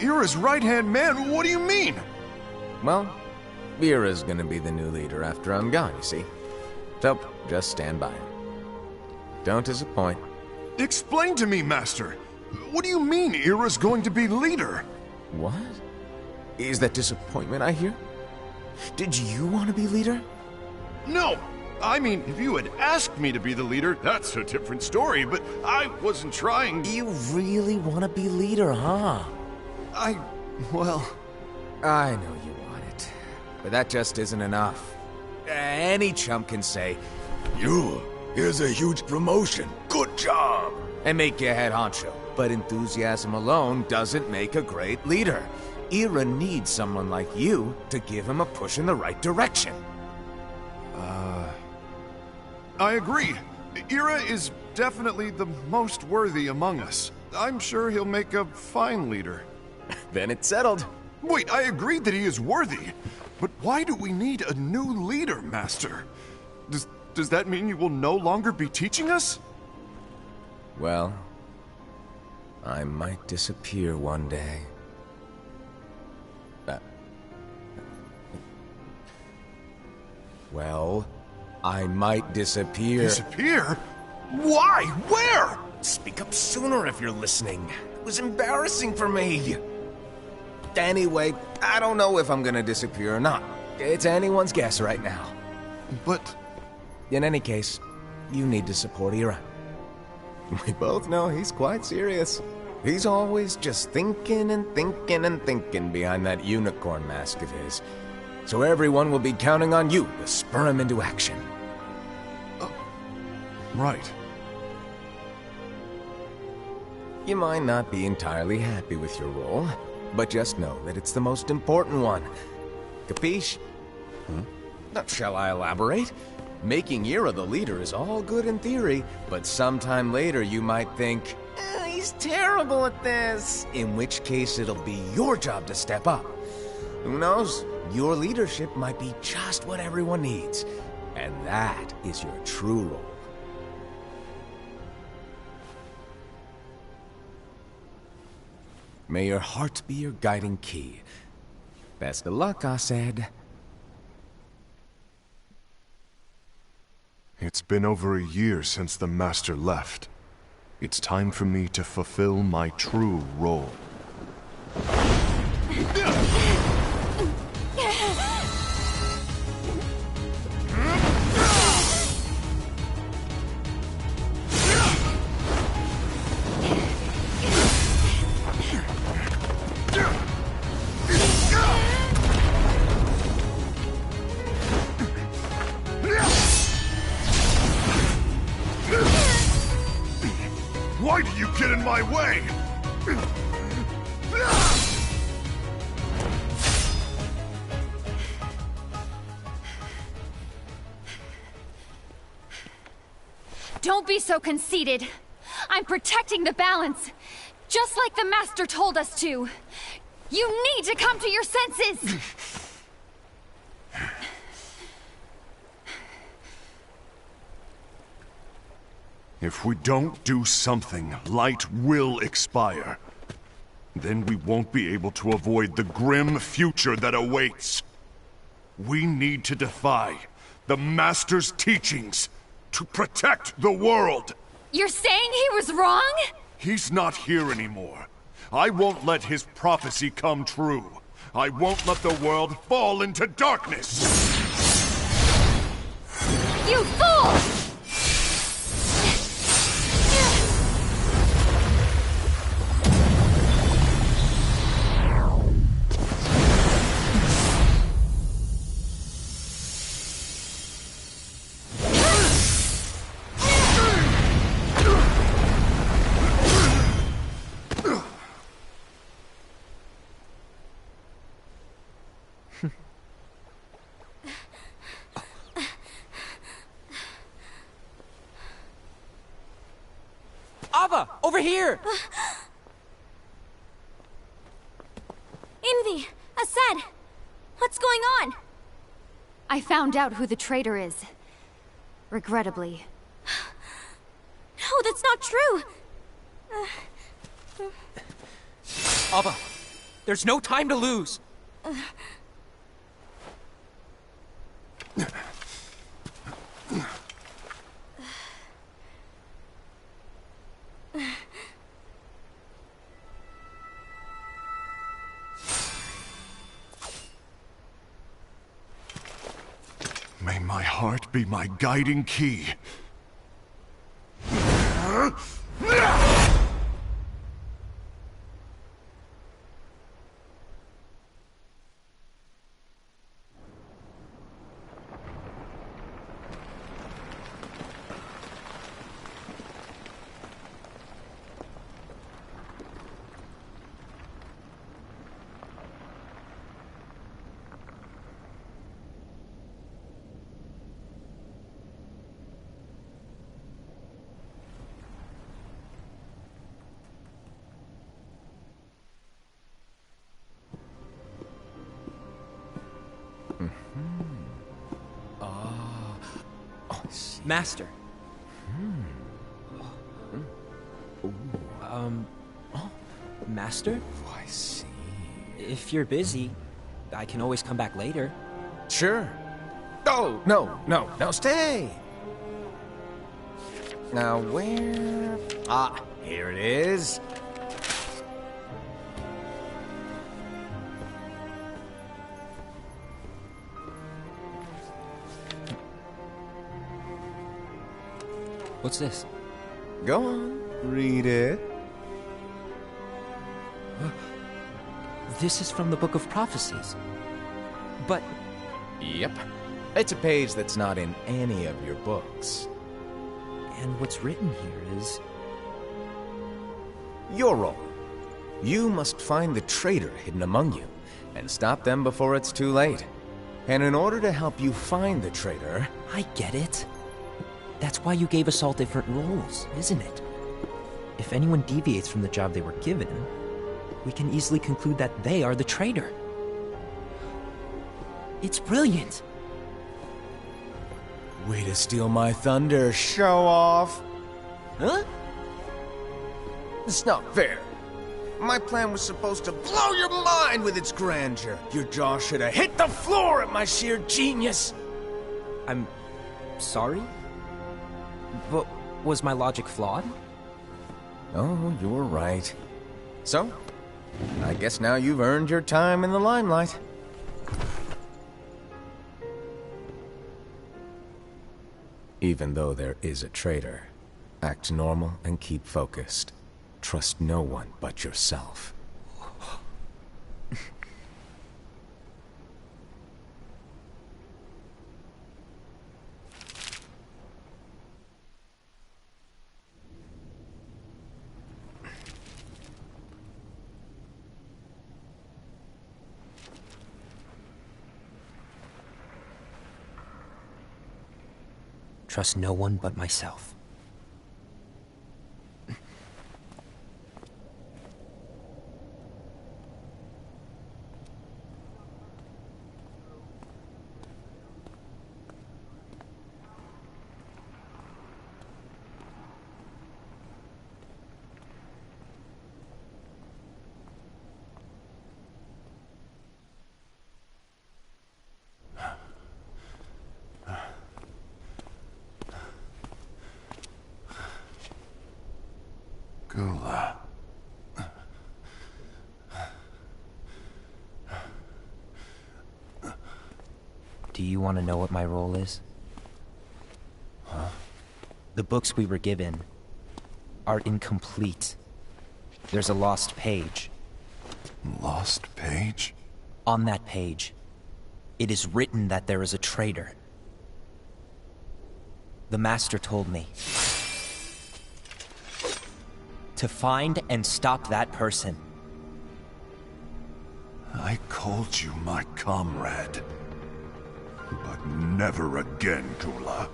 Ira's right-hand man? What do you mean? Well, Ira's gonna be the new leader after I'm gone, you see. So, just stand by him. Don't disappoint. Explain to me, Master. What do you mean Ira's going to be leader? What? Is that disappointment I hear? Did you want to be leader? No! I mean, if you had asked me to be the leader, that's a different story, but I wasn't trying. You really want to be leader, huh? Well... I know you want it, but that just isn't enough. Any chump can say, here's a huge promotion, good job, and make you head honcho. But enthusiasm alone doesn't make a great leader. Ira needs someone like you to give him a push in the right direction. I agree. Ira is definitely the most worthy among us. I'm sure he'll make a fine leader. Then it's settled. Wait, I agree that he is worthy. But why do we need a new leader, Master? Does that mean you will no longer be teaching us? Well, I might disappear one day. Well, I might disappear. Disappear? Why? Where? Speak up sooner if you're listening. It was embarrassing for me. Anyway, I don't know if I'm gonna disappear or not. It's anyone's guess right now. But... In any case, you need to support Ira. We both know he's quite serious. He's always just thinking and thinking and thinking behind that unicorn mask of his. So everyone will be counting on you to spur him into action. Right. You might not be entirely happy with your role, but just know that it's the most important one. Capiche? Now, shall I elaborate? Making Ira the leader is all good in theory, but sometime later you might think, he's terrible at this. In which case it'll be your job to step up. Who knows? Your leadership might be just what everyone needs. And that is your true role. May your heart be your guiding key. Best of luck, I said. It's been over a year since the Master left. It's time for me to fulfill my true role. Why do you get in my way? Don't be so conceited. I'm protecting the balance, just like the Master told us to. You need to come to your senses! If we don't do something, light will expire. Then we won't be able to avoid the grim future that awaits. We need to defy the Master's teachings to protect the world. You're saying he was wrong? He's not here anymore. I won't let his prophecy come true. I won't let the world fall into darkness. You fool! Ava, over here! Envy! Assad! What's going on? I found out who the traitor is. Regrettably. that's not true! Abba, there's no time to lose! May my heart be my guiding key. Master. Master? Oh, I see. If you're busy, I can always come back later. Sure. Oh, no, stay! Now where... Ah, here it is. What's this? Go on, read it. This is from the Book of Prophecies. But... Yep. It's a page that's not in any of your books. And what's written here is... Your role. You must find the traitor hidden among you, and stop them before it's too late. And in order to help you find the traitor... I get it. That's why you gave us all different roles, isn't it? If anyone deviates from the job they were given, we can easily conclude that they are the traitor. It's brilliant. Way to steal my thunder, show off! Huh? It's not fair. My plan was supposed to blow your mind with its grandeur. Your jaw should have hit the floor at my sheer genius! I'm... sorry? But was my logic flawed? Oh, you're right. So, I guess now you've earned your time in the limelight. Even though there is a traitor, act normal and keep focused. Trust no one but yourself. Trust no one but myself. Gula. Do you want to know what my role is? Huh? The books we were given are incomplete. There's a lost page. Lost page? On that page, it is written that there is a traitor. The Master told me to find and stop that person. I called you my comrade. But never again, Gula.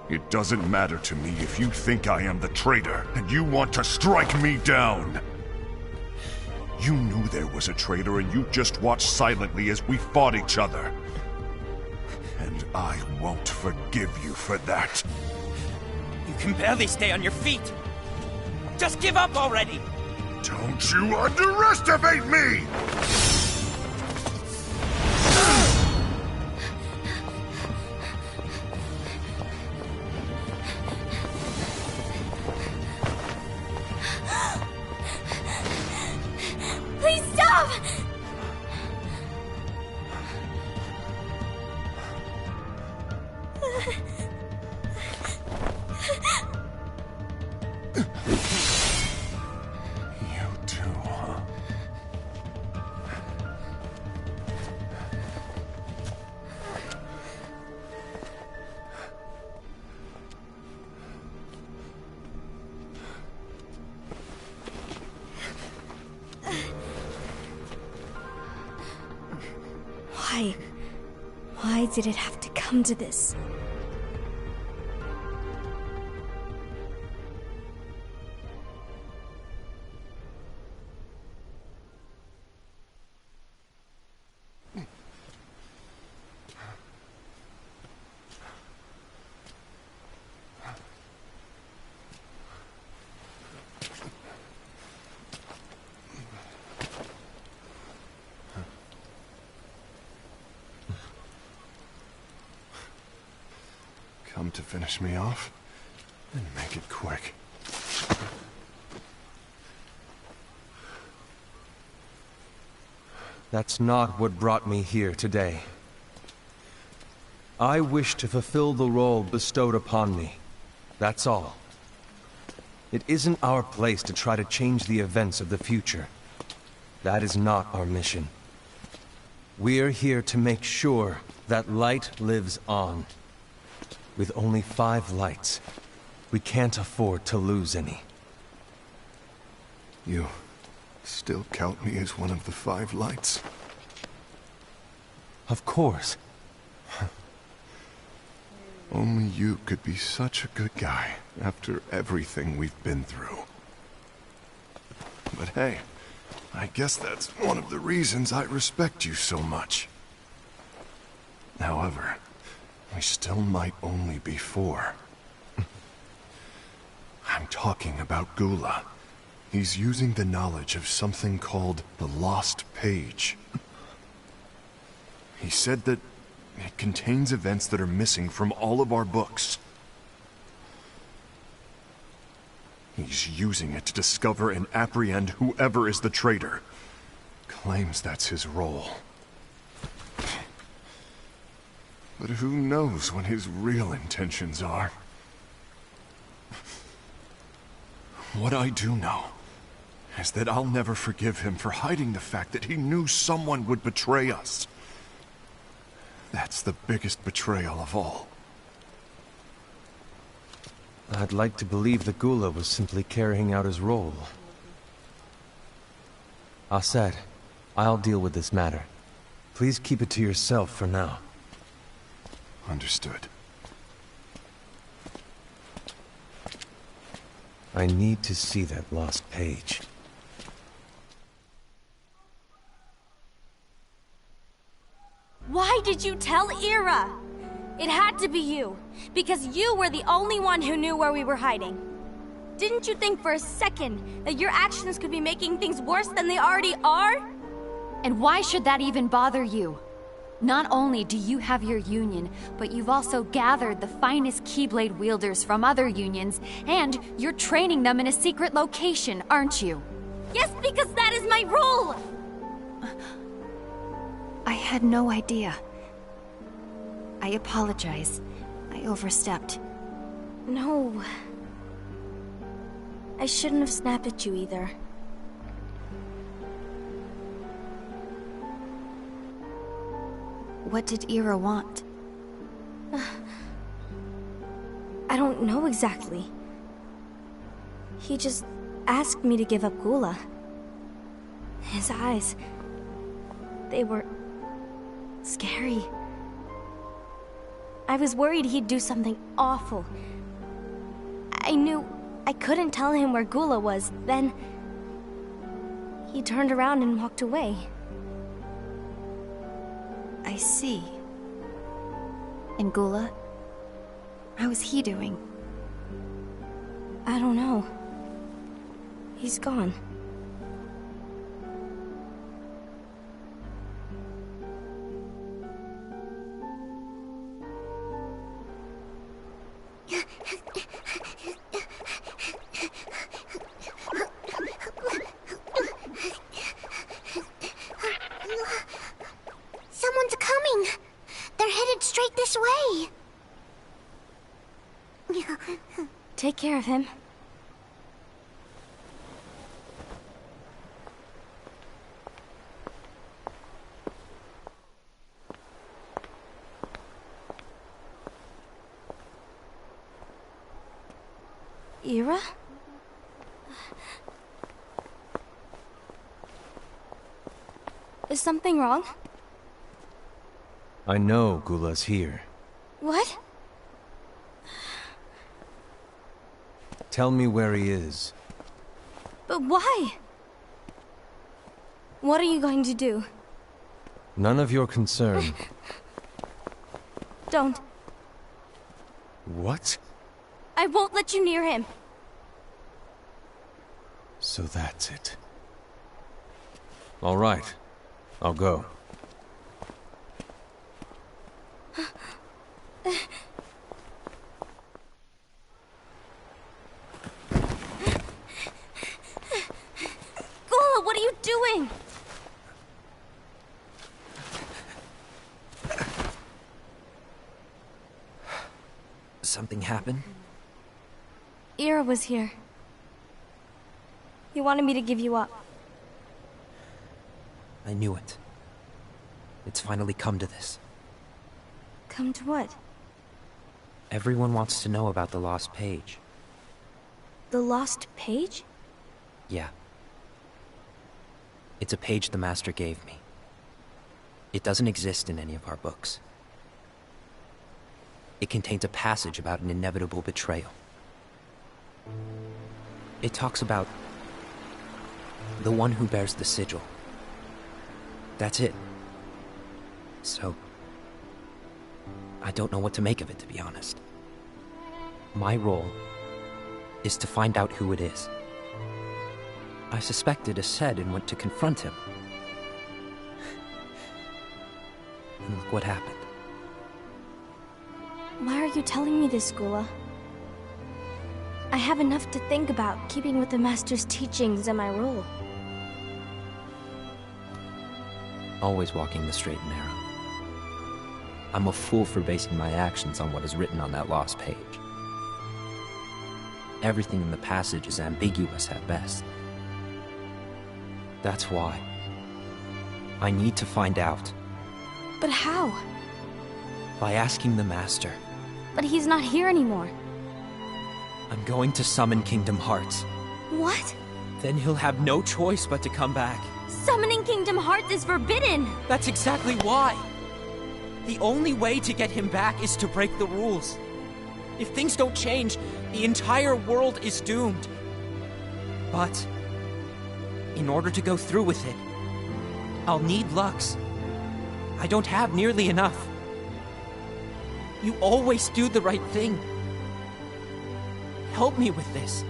It doesn't matter to me if you think I am the traitor, and you want to strike me down. You knew there was a traitor, and you just watched silently as we fought each other. And I won't forgive you for that. You can barely stay on your feet. Just give up already! Don't you underestimate me! Please stop! You too, huh? Why? Why did it have to come to this? Come to finish me off? Then make it quick. That's not what brought me here today. I wish to fulfill the role bestowed upon me. That's all. It isn't our place to try to change the events of the future. That is not our mission. We're here to make sure that light lives on. With only 5 lights, we can't afford to lose any. You still count me as one of the 5 lights? Of course. Only you could be such a good guy after everything we've been through. But hey, I guess that's one of the reasons I respect you so much. However, we still might only be 4. I'm talking about Gula. He's using the knowledge of something called the Lost Page. He said that it contains events that are missing from all of our books. He's using it to discover and apprehend whoever is the traitor. Claims that's his role. But who knows what his real intentions are? What I do know is that I'll never forgive him for hiding the fact that he knew someone would betray us. That's the biggest betrayal of all. I'd like to believe that Gula was simply carrying out his role. Aset, I'll deal with this matter. Please keep it to yourself for now. Understood. I need to see that lost page. Why did you tell Ira? It had to be you, because you were the only one who knew where we were hiding. Didn't you think for a second that your actions could be making things worse than they already are? And why should that even bother you? Not only do you have your union, but you've also gathered the finest Keyblade wielders from other unions, and you're training them in a secret location, aren't you? Yes, because that is my role! I had no idea. I apologize. I overstepped. No. I shouldn't have snapped at you either. What did Ira want? I don't know exactly. He just asked me to give up Gula. His eyes... they were... scary. I was worried he'd do something awful. I knew I couldn't tell him where Gula was. Then... he turned around and walked away. I see. And Gula? How is he doing? I don't know. He's gone. Someone's coming! They're headed straight this way! Take care of him. Ira? Is something wrong? I know Gula's here. What? Tell me where he is. But why? What are you going to do? None of your concern. Don't. What? I won't let you near him. So that's it. All right. I'll go. Gula, what are you doing? Something happened? Ira was here. He wanted me to give you up. I knew it. It's finally come to this. Come to what? Everyone wants to know about the lost page. The lost page? Yeah. It's a page the Master gave me. It doesn't exist in any of our books. It contains a passage about an inevitable betrayal. It talks about the one who bears the sigil. That's it. So, I don't know what to make of it, to be honest. My role is to find out who it is. I suspected Ased and went to confront him. And look what happened. Why are you telling me this, Gula? I have enough to think about, keeping with the Master's teachings and my role. Always walking the straight and narrow. I'm a fool for basing my actions on what is written on that lost page. Everything in the passage is ambiguous at best. That's why I need to find out. But how? By asking the Master. But he's not here anymore. I'm going to summon Kingdom Hearts. What? Then he'll have no choice but to come back. Summoning Kingdom Hearts is forbidden! That's exactly why! The only way to get him back is to break the rules. If things don't change, the entire world is doomed. But, in order to go through with it, I'll need Lux. I don't have nearly enough. You always do the right thing. Help me with this.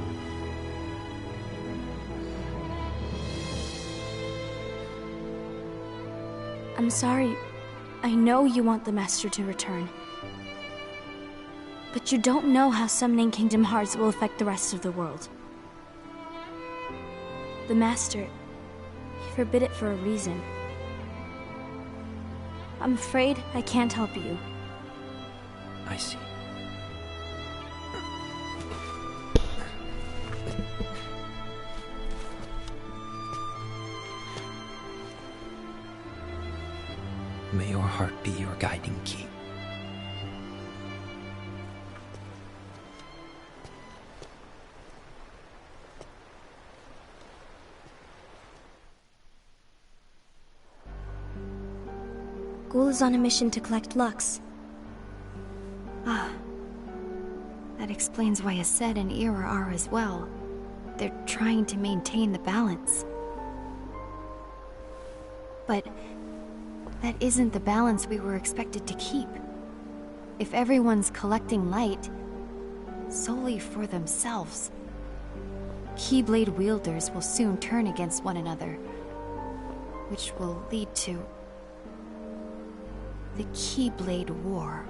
I'm sorry. I know you want the Master to return. But you don't know how summoning Kingdom Hearts will affect the rest of the world. The Master, he forbid it for a reason. I'm afraid I can't help you. I see. May your heart be your guiding key. Ghoul is on a mission to collect Lux. Ah. That explains why Ased and Ira are as well. They're trying to maintain the balance. But that isn't the balance we were expected to keep. If everyone's collecting light solely for themselves, Keyblade wielders will soon turn against one another, which will lead to the Keyblade War.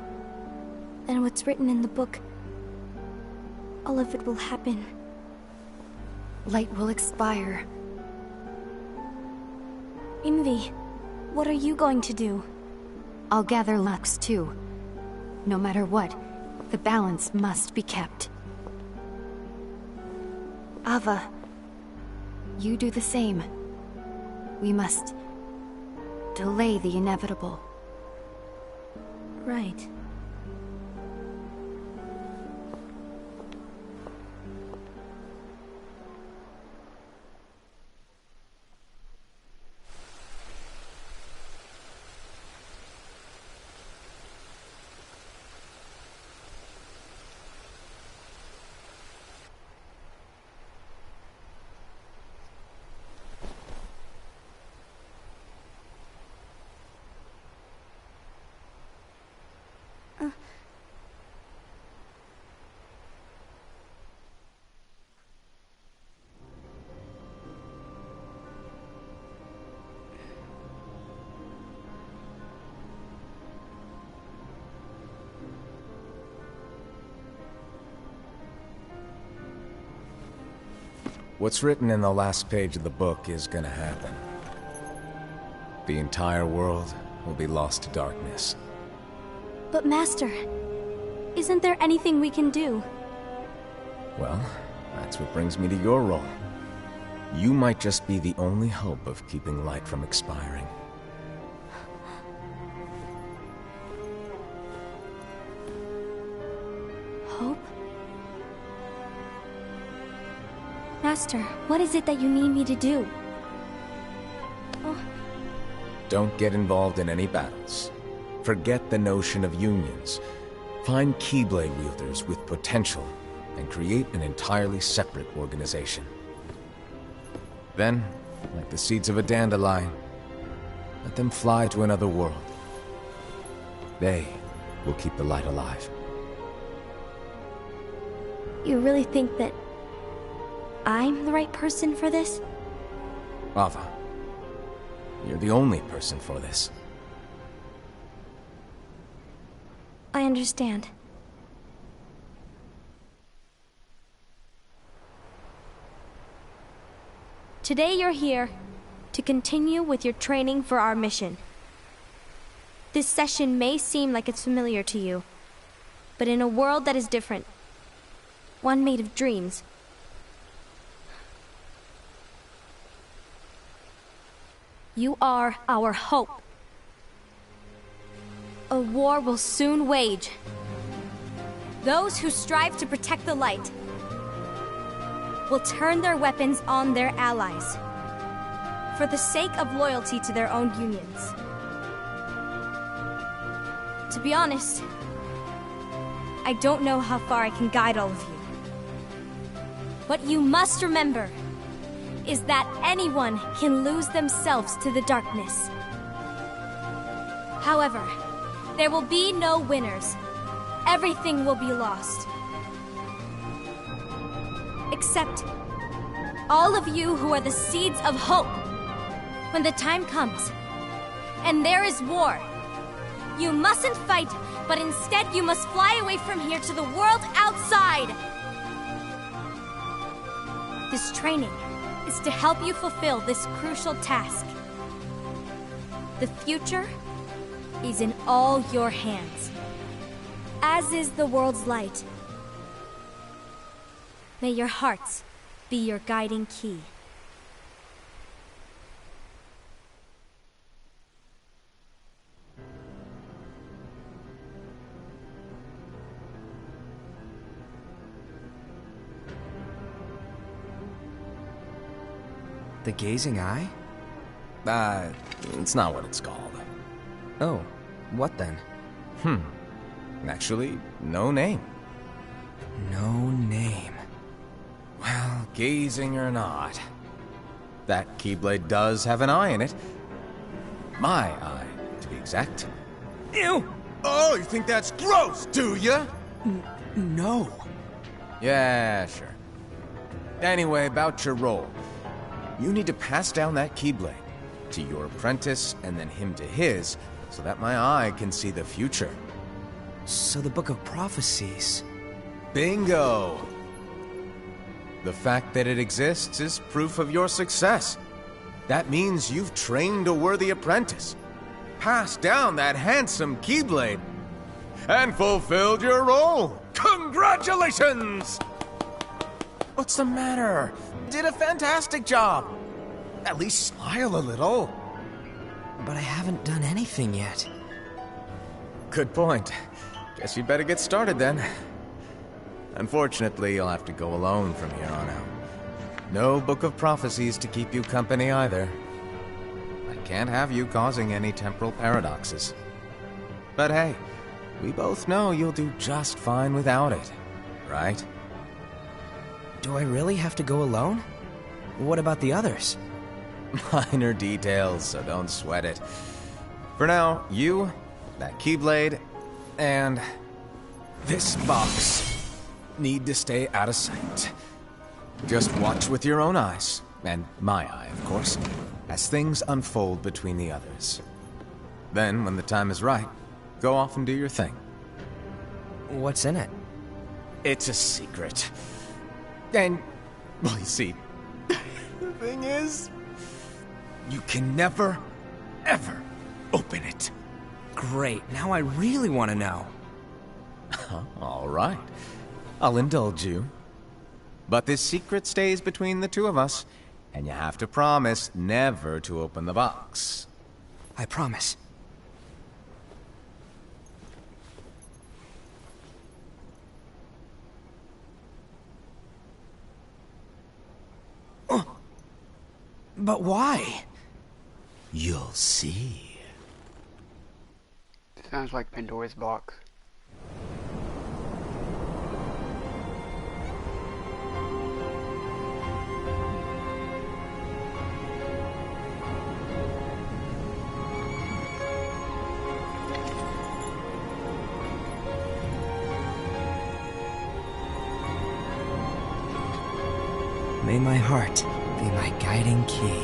And what's written in the book, all of it will happen. Light will expire. Envy, what are you going to do? I'll gather Lux too. No matter what, the balance must be kept. Ava, you do the same. We must delay the inevitable. Right. What's written in the last page of the book is gonna happen. The entire world will be lost to darkness. But Master, isn't there anything we can do? Well, that's what brings me to your role. You might just be the only hope of keeping light from expiring. Hope? Master, what is it that you need me to do? Oh. Don't get involved in any battles. Forget the notion of unions. Find Keyblade wielders with potential and create an entirely separate organization. Then, like the seeds of a dandelion, let them fly to another world. They will keep the light alive. You really think that I'm the right person for this? Ava, you're the only person for this. I understand. Today you're here to continue with your training for our mission. This session may seem like it's familiar to you, but in a world that is different, one made of dreams, you are our hope. A war will soon wage. Those who strive to protect the light will turn their weapons on their allies for the sake of loyalty to their own unions. To be honest, I don't know how far I can guide all of you. What you must remember is that anyone can lose themselves to the darkness. However, there will be no winners. Everything will be lost. Except all of you who are the seeds of hope. When the time comes, and there is war, you mustn't fight, but instead you must fly away from here to the world outside. This training is to help you fulfill this crucial task. The future is in all your hands, as is the world's light. May your hearts be your guiding key. The gazing eye? It's not what it's called. Oh, what then? Actually, no name. No name. Well, gazing or not, that Keyblade does have an eye in it. My eye, to be exact. Ew! Oh, you think that's gross, do ya? No. Yeah, sure. Anyway, about your role. You need to pass down that Keyblade to your apprentice and then him to his, so that my eye can see the future. So the Book of Prophecies... Bingo! The fact that it exists is proof of your success. That means you've trained a worthy apprentice, passed down that handsome Keyblade, and fulfilled your role. Congratulations! What's the matter? Did a fantastic job. At least smile a little. But I haven't done anything yet. Good point. Guess you'd better get started then. Unfortunately, you'll have to go alone from here on out. No Book of Prophecies to keep you company either. I can't have you causing any temporal paradoxes. But hey, we both know you'll do just fine without it, right? Do I really have to go alone? What about the others? Minor details, so don't sweat it. For now, you, that Keyblade, and this box need to stay out of sight. Just watch with your own eyes, and my eye, of course, as things unfold between the others. Then, when the time is right, go off and do your thing. What's in it? It's a secret. And, well, you see, the thing is, you can never, ever open it. Great, now I really want to know. All right. I'll indulge you. But this secret stays between the two of us, and you have to promise never to open the box. I promise. Oh. But why? You'll see. Sounds like Pandora's box. May my heart be my guiding key.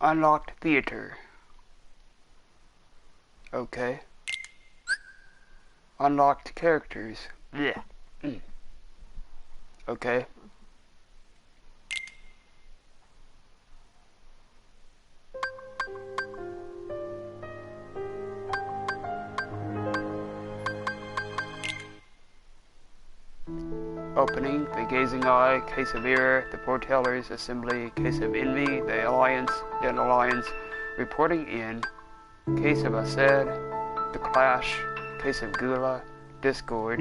Unlocked theater. Okay. Unlocked characters. Yeah. Okay. Opening, the Gazing Eye, Case of Era, the Foretellers, Assembly, Case of Envy, the Alliance, Dead Alliance, Reporting in, Case of Ased, the Clash, Case of Gula, Discord,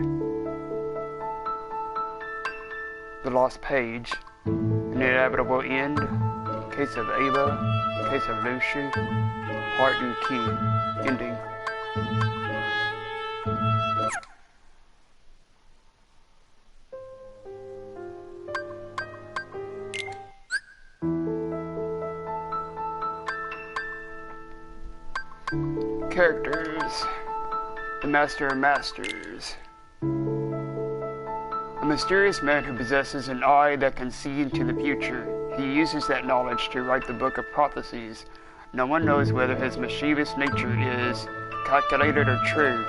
The Lost Page, An Inevitable End, Case of Ava, Case of Lucian, Heart and Key, Ending. Characters. The Master of Masters. A mysterious man who possesses an eye that can see into the future. He uses that knowledge to write the Book of Prophecies. No one knows whether his mischievous nature is calculated or true.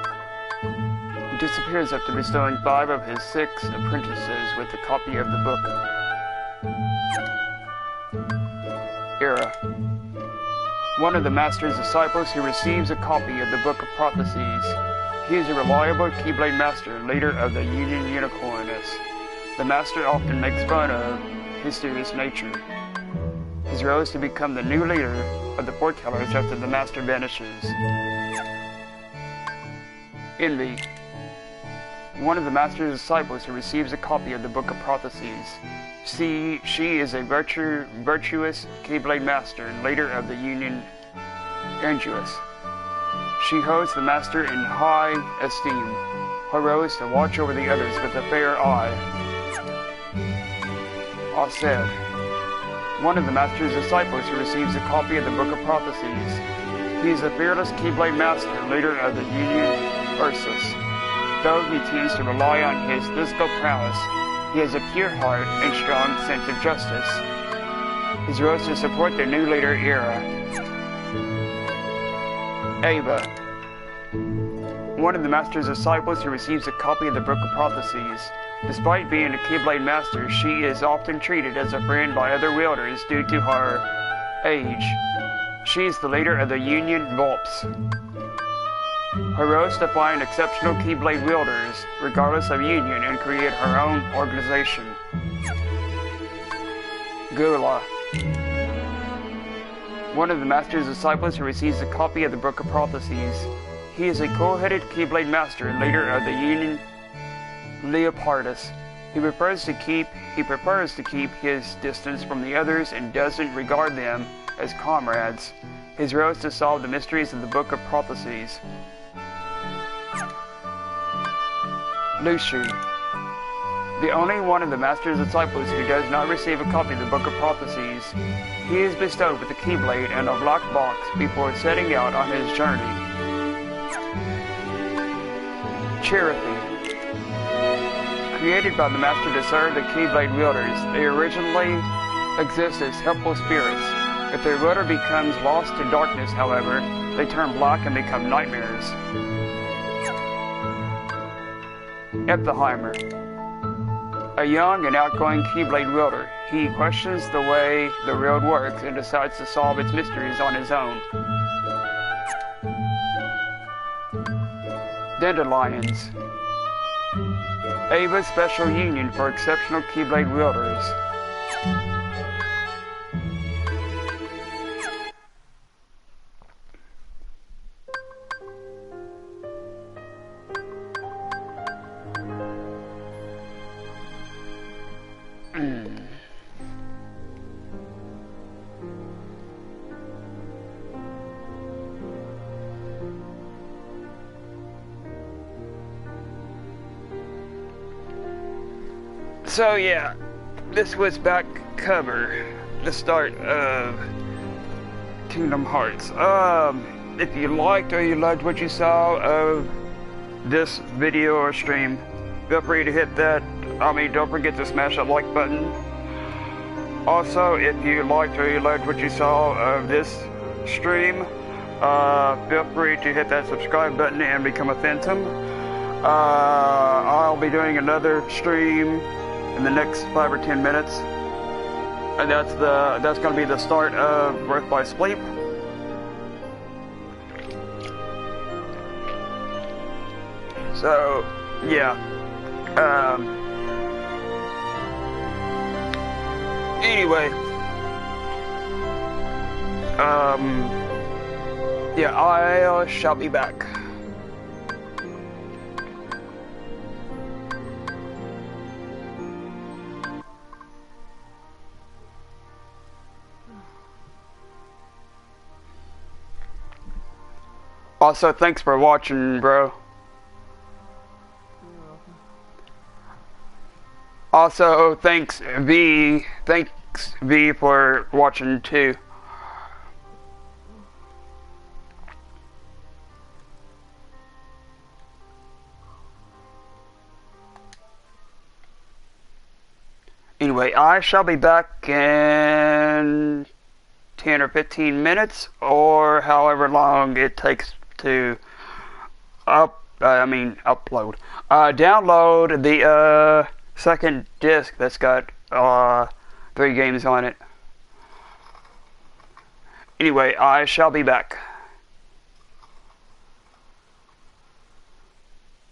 He disappears after bestowing 5 of his 6 apprentices with a copy of the book. Era. One of the Master's disciples who receives a copy of the Book of Prophecies. He is a reliable Keyblade Master, leader of the Union Unicornists. The Master often makes fun of his serious nature. His role is to become the new leader of the Foretellers after the Master vanishes. Envy. One of the Master's disciples who receives a copy of the Book of Prophecies. She is a virtuous Keyblade Master and leader of the Union Anguous. She holds the Master in high esteem. Her role is to watch over the others with a fair eye. Ased. One of the Master's disciples who receives a copy of the Book of Prophecies. He is a fearless Keyblade Master, leader of the Union Ursus. Though he tends to rely on his physical prowess, he has a pure heart and strong sense of justice. His role is to support their new leader, Era. Ava. One of the Master's disciples who receives a copy of the Book of Prophecies. Despite being a Keyblade Master, she is often treated as a friend by other wielders due to her age. She is the leader of the Union Vulps. Her role is to find exceptional Keyblade wielders, regardless of union, and create her own organization. Gula. One of the Master's disciples who receives a copy of the Book of Prophecies. He is a cool-headed Keyblade Master and leader of the Union Leopardus. He prefers to keep his distance from the others and doesn't regard them as comrades. His role is to solve the mysteries of the Book of Prophecies. Lucian. The only one of the Master's disciples who does not receive a copy of the Book of Prophecies. He is bestowed with a Keyblade and a black box before setting out on his journey. Cherokee. Created by the Master to serve the Keyblade wielders, they originally exist as helpful spirits. If their wielder becomes lost to darkness, however, they turn black and become nightmares. Eptheimer. A young and outgoing Keyblade wielder, he questions the way the world works and decides to solve its mysteries on his own. Dandelions. Ava's special union for exceptional Keyblade wielders. So yeah, this was back cover, the start of Kingdom Hearts. If you liked or you loved what you saw of this video or stream, feel free to hit that. Don't forget to smash that like button. Also, if you liked what you saw of this stream, feel free to hit that subscribe button and become a Phantom. I'll be doing another stream in the next 5 or 10 minutes, and that's going to be the start of Birth by Sleep. So, yeah. Anyway. Yeah, I shall be back. Also, thanks for watching, bro. Also, thanks V for watching too. Anyway, I shall be back in 10 or 15 minutes, or however long it takes to download the second disc that's got 3 games on it. Anyway, I shall be back.